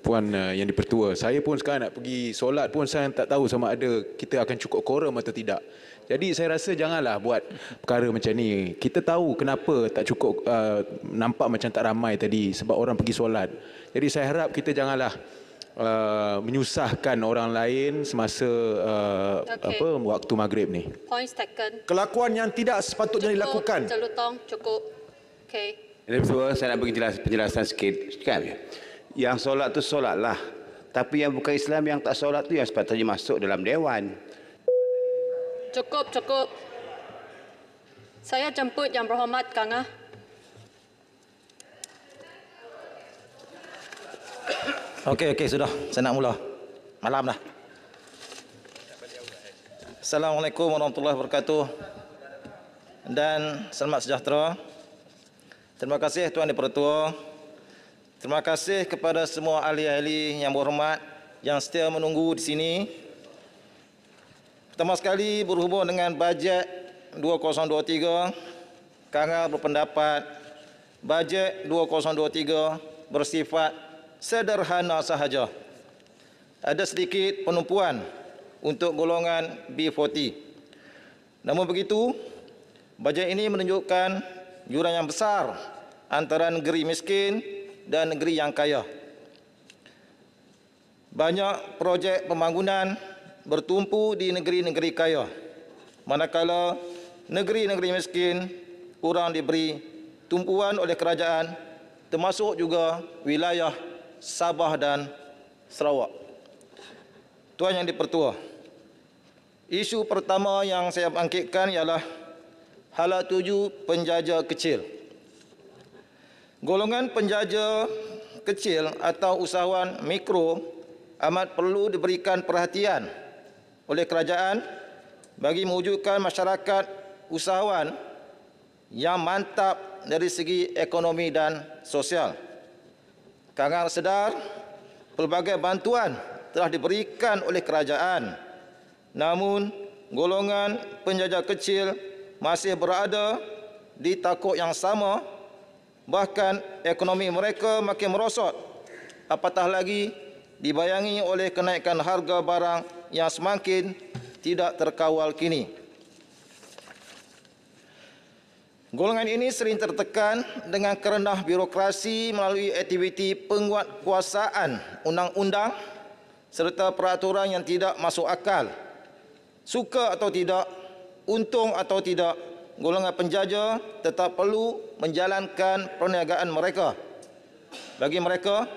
Puan Yang Dipertua. Saya pun sekarang nak pergi solat pun saya tak tahu sama ada kita akan cukup korum atau tidak. Jadi saya rasa janganlah buat perkara macam ni. Kita tahu kenapa tak cukup, nampak macam tak ramai tadi sebab orang pergi solat. Jadi saya harap kita janganlah menyusahkan orang lain semasa waktu maghrib ni. Points taken. Kelakuan yang tidak sepatutnya dilakukan. Celutong, cukup. Okay. Yang Dipertua, saya nak bagi penjelasan sikit. Yang solat tu solatlah. Tapi yang bukan Islam yang tak solat tu yang sepatutnya masuk dalam dewan. Cukup, cukup. Saya jemput Yang Berhormat Kanga. Okey, sudah. Saya nak mula. Malam dah. Assalamualaikum warahmatullahi wabarakatuh. Dan selamat sejahtera. Terima kasih Tuan Dipertua. Terima kasih kepada semua ahli-ahli yang berhormat yang setia menunggu di sini. Pertama sekali berhubung dengan bajet 2023, Kanga berpendapat bajet 2023 bersifat sederhana sahaja. Ada sedikit penumpuan untuk golongan B40. Namun begitu, bajet ini menunjukkan jurang yang besar antara negeri miskin dan negeri yang kaya. Banyak projek pembangunan bertumpu di negeri-negeri kaya, manakala negeri-negeri miskin kurang diberi tumpuan oleh kerajaan, termasuk juga wilayah Sabah dan Sarawak. Tuan Yang Dipertua, isu pertama yang saya bangkitkan ialah hala tuju penjaja kecil. Golongan penjaja kecil atau usahawan mikro amat perlu diberikan perhatian oleh kerajaan bagi mewujudkan masyarakat usahawan yang mantap dari segi ekonomi dan sosial. Kanga sedar pelbagai bantuan telah diberikan oleh kerajaan, namun golongan penjajah kecil masih berada di takuk yang sama, bahkan ekonomi mereka makin merosot, apatah lagi dibayangi oleh kenaikan harga barang yang semakin tidak terkawal kini. Golongan ini sering tertekan dengan kerenah birokrasi melalui aktiviti penguatkuasaan undang-undang serta peraturan yang tidak masuk akal. Suka atau tidak, untung atau tidak, golongan penjajah tetap perlu menjalankan perniagaan mereka. Bagi mereka,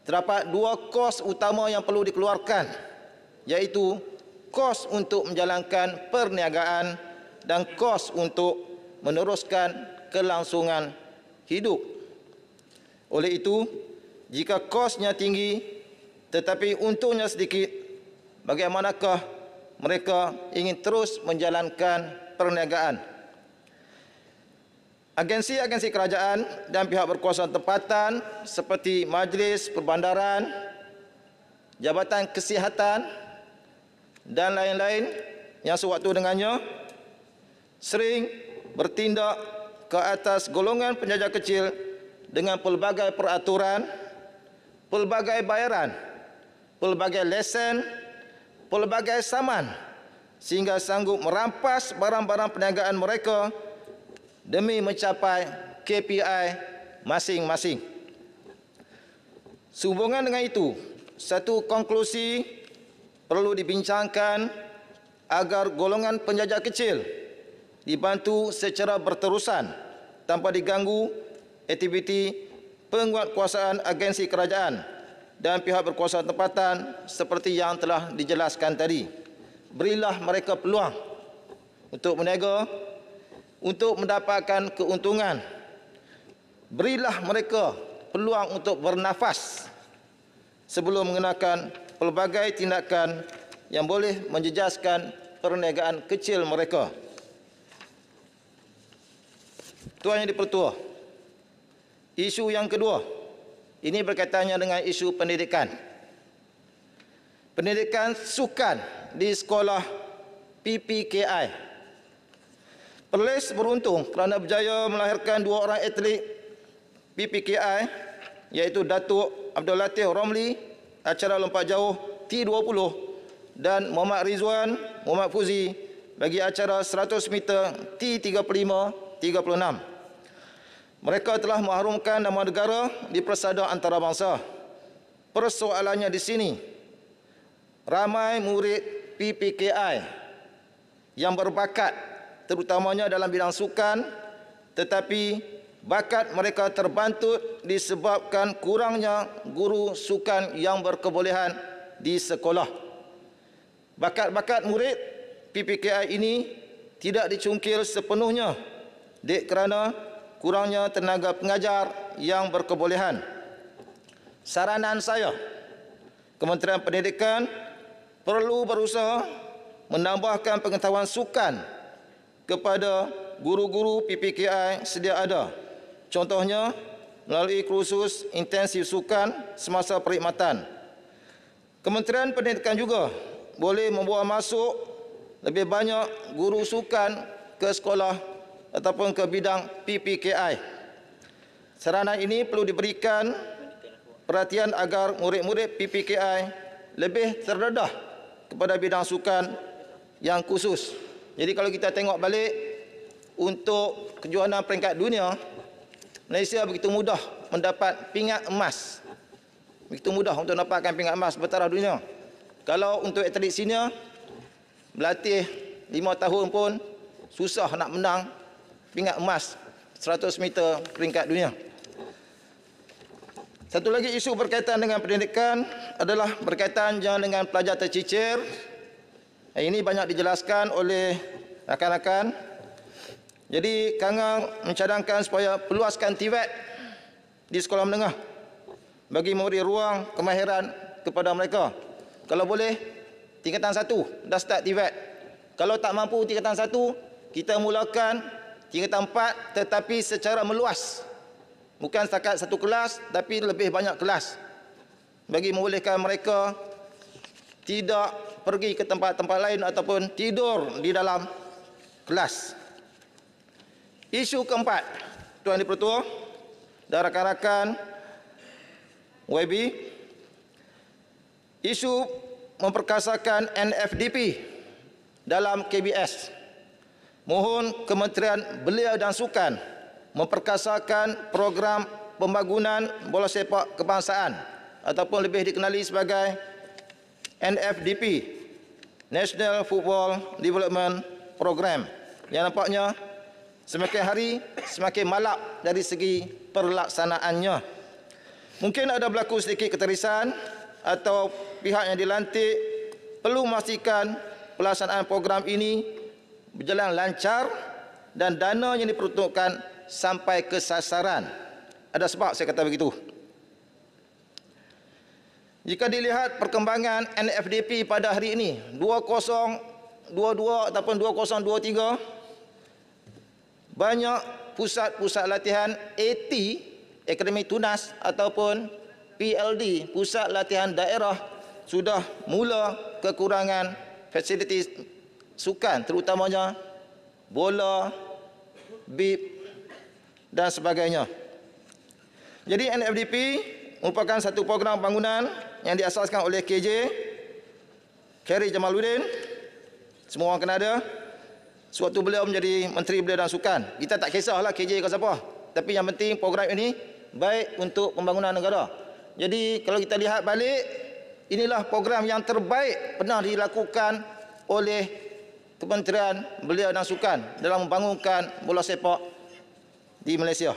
terdapat dua kos utama yang perlu dikeluarkan, iaitu kos untuk menjalankan perniagaan dan kos untuk meneruskan kelangsungan hidup. Oleh itu, jika kosnya tinggi tetapi untungnya sedikit, bagaimanakah mereka ingin terus menjalankan perniagaan? Agensi-agensi kerajaan dan pihak berkuasa tempatan seperti Majlis Perbandaran, Jabatan Kesihatan dan lain-lain yang sewaktu dengannya sering bertindak ke atas golongan penjajah kecil dengan pelbagai peraturan, pelbagai bayaran, pelbagai lesen, pelbagai saman, sehingga sanggup merampas barang-barang perniagaan mereka demi mencapai KPI masing-masing. Sehubungan dengan itu, satu konklusi perlu dibincangkan agar golongan penjajah kecil dibantu secara berterusan tanpa diganggu aktiviti penguatkuasaan agensi kerajaan dan pihak berkuasa tempatan seperti yang telah dijelaskan tadi. Berilah mereka peluang untuk berniaga, untuk mendapatkan keuntungan. Berilah mereka peluang untuk bernafas sebelum mengenakan pelbagai tindakan yang boleh menjejaskan perniagaan kecil mereka. Tuan Yang di-Pertua, isu yang kedua, ini berkaitannya dengan isu pendidikan. Pendidikan sukan di sekolah PPKI. Perlis beruntung kerana berjaya melahirkan dua orang atlet PPKI, iaitu Datuk Abdul Latif Romli, acara lompat jauh T20, dan Muhammad Rizwan Muhammad Fuzi bagi acara 100 meter T35-36. Mereka telah mengharumkan nama negara di persada antarabangsa. Persoalannya di sini, ramai murid PPKI yang berbakat terutamanya dalam bidang sukan, tetapi bakat mereka terbantut disebabkan kurangnya guru sukan yang berkebolehan di sekolah. Bakat-bakat murid PPKI ini tidak dicungkil sepenuhnya kerana kurangnya tenaga pengajar yang berkebolehan. Saranan saya, Kementerian Pendidikan perlu berusaha menambahkan pengetahuan sukan kepada guru-guru PPKI sedia ada. Contohnya, melalui kursus intensif sukan semasa perkhidmatan. Kementerian Pendidikan juga boleh membawa masuk lebih banyak guru sukan ke sekolah ataupun ke bidang PPKI. Saranan ini perlu diberikan perhatian agar murid-murid PPKI lebih terdedah kepada bidang sukan yang khusus. Jadi kalau kita tengok balik untuk kejuaraan peringkat dunia, Malaysia begitu mudah mendapat pingat emas. Begitu mudah untuk mendapatkan pingat emas bertaraf dunia. Kalau untuk atlet senior, berlatih 5 tahun pun susah nak menang pingat emas 100 meter peringkat dunia. Satu lagi isu berkaitan dengan pendidikan adalah berkaitan dengan pelajar tercicir. Ini banyak dijelaskan oleh rakan-rakan. Jadi Kangang mencadangkan supaya perluaskan TVET di sekolah menengah bagi memberi ruang kemahiran kepada mereka. Kalau boleh, tingkatan 1 dah start TVET. Kalau tak mampu tingkatan 1, kita mulakan tingkatan 4 tetapi secara meluas. Bukan setakat satu kelas tapi lebih banyak kelas. Bagi membolehkan mereka tidak pergi ke tempat-tempat lain ataupun tidur di dalam kelas. Isu keempat, Tuan Di-Pertua dan rakan-rakan YB, isu memperkasakan NFDP dalam KBS. Mohon Kementerian Belia dan Sukan memperkasakan program pembangunan bola sepak kebangsaan ataupun lebih dikenali sebagai NFDP, National Football Development Program, yang nampaknya semakin hari semakin malap dari segi perlaksanaannya. Mungkin ada berlaku sedikit keterisan atau pihak yang dilantik perlu memastikan pelaksanaan program ini berjalan lancar dan dana yang diperuntukkan sampai ke sasaran. Ada sebab saya kata begitu. Jika dilihat perkembangan NFDP pada hari ini 2022 ataupun 2023, banyak pusat-pusat latihan AT, Akademi Tunas ataupun PLD, pusat latihan daerah, sudah mula kekurangan fasiliti sukan, terutamanya bola, bib dan sebagainya. Jadi NFDP merupakan satu program bangunan yang diasaskan oleh KJ, Khairy Jamaluddin, semua orang kena ada, sewaktu beliau menjadi Menteri Belia dan Sukan. Kita tak kisahlah KJ ke siapa, tapi yang penting program ini baik untuk pembangunan negara. Jadi kalau kita lihat balik, inilah program yang terbaik pernah dilakukan oleh Kementerian Belia dan Sukan dalam membangunkan bola sepak di Malaysia.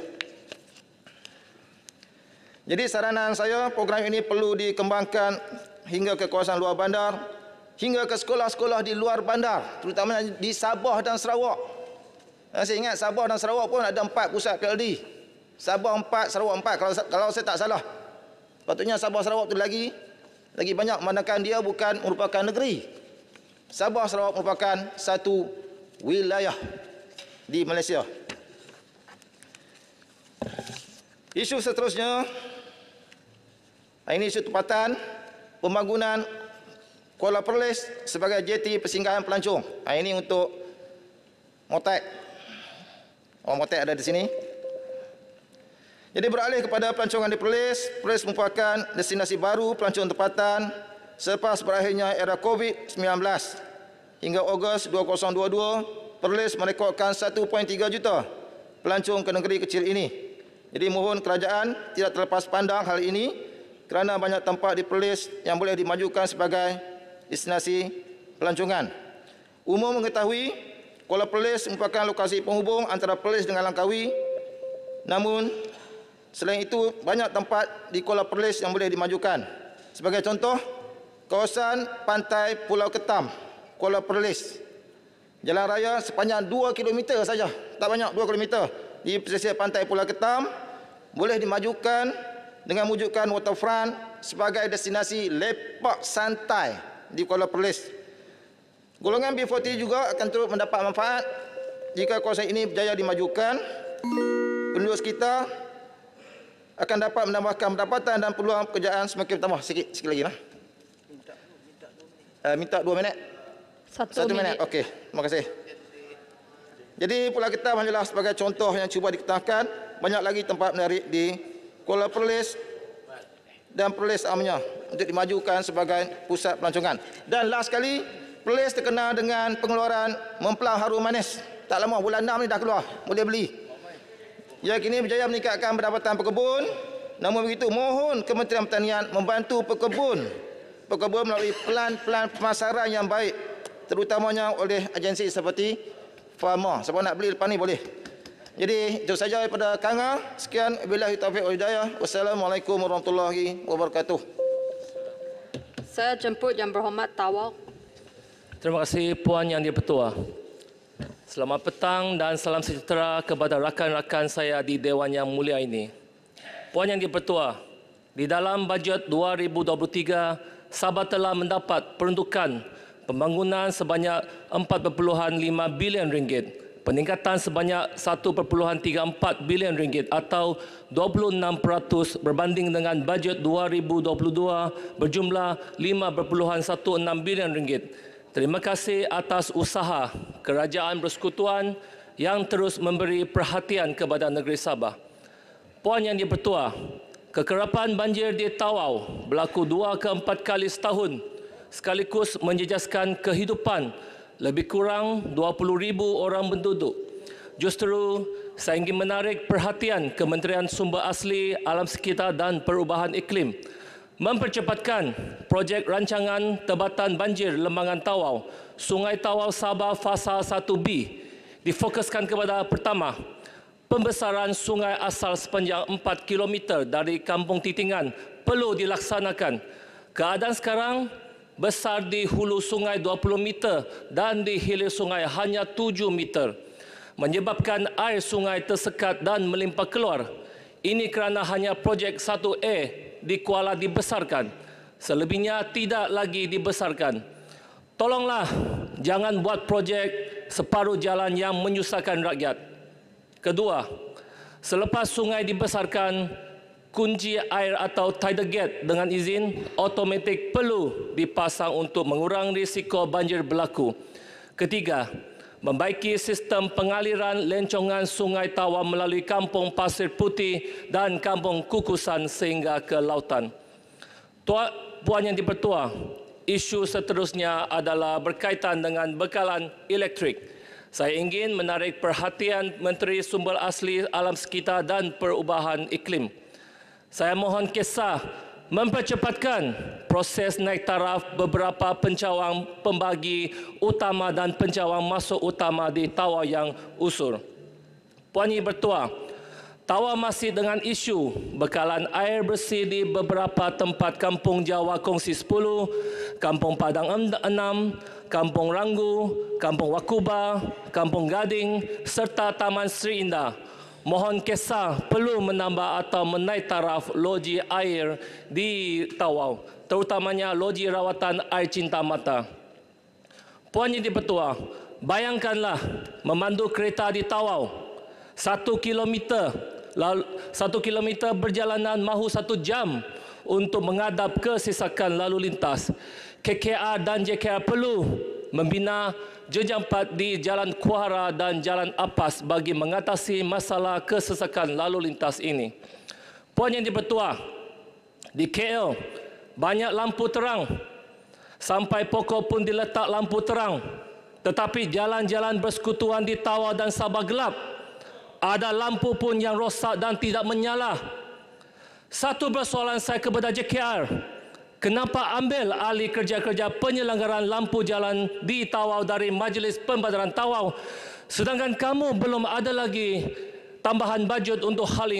Jadi saranan saya, program ini perlu dikembangkan hingga ke kawasan luar bandar, hingga ke sekolah-sekolah di luar bandar, terutamanya di Sabah dan Sarawak. Saya ingat Sabah dan Sarawak pun ada 4 pusat PLD. Sabah 4, Sarawak 4 kalau saya tak salah. Patutnya Sabah Sarawak itu lagi banyak, manakala dia bukan merupakan negeri. Sabah Sarawak merupakan satu wilayah di Malaysia. Isu seterusnya, ini isu tempatan pembangunan Kuala Perlis sebagai jeti persinggahan pelancong. Ini untuk Motek. Orang Motek ada di sini. Jadi beralih kepada pelancongan di Perlis, Perlis merupakan destinasi baru pelancong tempatan selepas berakhirnya era COVID-19. Hingga Ogos 2022, Perlis merekodkan 1.3 juta pelancong ke negeri kecil ini. Jadi mohon kerajaan tidak terlepas pandang hal ini kerana banyak tempat di Perlis yang boleh dimajukan sebagai destinasi pelancongan. Umum mengetahui Kuala Perlis merupakan lokasi penghubung antara Perlis dengan Langkawi. Namun selain itu banyak tempat di Kuala Perlis yang boleh dimajukan. Sebagai contoh, kawasan pantai Pulau Ketam, Kuala Perlis. Jalan raya sepanjang 2 km saja, tak banyak, 2 km di pesisir pantai Pulau Ketam boleh dimajukan dengan mewujudkan waterfront sebagai destinasi lepak santai di Kuala Perlis. Golongan B40 juga akan turut mendapat manfaat jika kawasan ini berjaya dimajukan. Penduduk sekitar akan dapat menambahkan pendapatan dan peluang pekerjaan semakin bertambah. Sikit lagi lah. Minta 2 minit. 1 minit. Okey, terima kasih. Jadi Pulau Ketam hanyalah sebagai contoh yang cuba diketahkan. Banyak lagi tempat menarik di Kuala Perlis dan Perlis amnya untuk dimajukan sebagai pusat pelancongan. Dan last sekali, Perlis terkenal dengan pengeluaran memplang harum manis. Tak lama, bulan 6 ni dah keluar, boleh beli. Ya, kini berjaya meningkatkan pendapatan pekebun. Namun begitu, mohon Kementerian Pertanian membantu pekebun melalui pelan-pelan pemasaran yang baik, terutamanya oleh agensi seperti Farma. Siapa nak beli lepas ni boleh. Jadi itu saja daripada Kanga. Sekian, billahi taufiq wal hidayah. Wassalamualaikum warahmatullahi wabarakatuh. Saya jemput Yang Berhormat Tawau. Terima kasih Puan Yang di-Pertua. Selamat petang dan salam sejahtera kepada rakan-rakan saya di Dewan Yang Mulia ini. Puan Yang di-Pertua, di dalam bajet 2023, Sabah telah mendapat peruntukan pembangunan sebanyak 4.5 bilion ringgit, peningkatan sebanyak 1.34 bilion ringgit atau 26% berbanding dengan bajet 2022 berjumlah 5.16 bilion ringgit. Terima kasih atas usaha Kerajaan Persekutuan yang terus memberi perhatian kepada negeri Sabah. Puan Yang di-Pertua, kekerapan banjir di Tawau berlaku 2 ke 4 kali setahun sekaligus menjejaskan kehidupan lebih kurang 20,000 orang penduduk. Justru saya ingin menarik perhatian Kementerian Sumber Asli, Alam Sekitar dan Perubahan Iklim mempercepatkan projek rancangan Tebatan Banjir Lembangan Tawau, Sungai Tawau Sabah Fasa 1B difokuskan kepada pertama, pembesaran sungai asal sepanjang 4 km dari Kampung Titingan perlu dilaksanakan. Keadaan sekarang besar di hulu sungai 20 meter dan di hilir sungai hanya 7 meter, menyebabkan air sungai tersekat dan melimpah keluar. Ini kerana hanya projek 1A di Kuala dibesarkan, selebihnya tidak lagi dibesarkan. Tolonglah jangan buat projek separuh jalan yang menyusahkan rakyat. Kedua, selepas sungai dibesarkan, kunci air atau tidal gate dengan izin automatik perlu dipasang untuk mengurangi risiko banjir berlaku. Ketiga, membaiki sistem pengaliran lencongan Sungai Tawau melalui Kampung Pasir Putih dan Kampung Kukusan sehingga ke lautan. Puan Yang di-Pertua, isu seterusnya adalah berkaitan dengan bekalan elektrik. Saya ingin menarik perhatian Menteri Sumber Asli, Alam Sekitar dan Perubahan Iklim. Saya mohon kisah mempercepatkan proses naik taraf beberapa pencawang pembagi utama dan pencawang masuk utama di Tawau yang usur. Puan Yang di-Pertua, Tawau masih dengan isu bekalan air bersih di beberapa tempat Kampung Jawa Kongsi 10, Kampung Padang 6, Kampung Ranggu, Kampung Wakuba, Kampung Gading serta Taman Sri Indah. Mohon kisah perlu menambah atau menaik taraf loji air di Tawau, terutamanya loji rawatan air cinta mata. Puan Yang di-Pertua, bayangkanlah memandu kereta di Tawau 1 kilometer, 1 kilometer berjalanan mahu 1 jam untuk menghadap kesesakan lalu lintas. KKR dan JKR perlu membina jenjang 4 di Jalan Kuara dan Jalan Apas bagi mengatasi masalah kesesakan lalu lintas ini. Puan Yang di-Pertua, di KL banyak lampu terang, sampai pokok pun diletak lampu terang, tetapi jalan-jalan bersekutuan di Tawau dan Sabah gelap. Ada lampu pun yang rosak dan tidak menyala. Satu persoalan saya kepada JKR, kenapa ambil alih kerja-kerja penyelenggaraan lampu jalan di Tawau dari Majlis Pembadaran Tawau, sedangkan kamu belum ada lagi tambahan bajet untuk hal ini?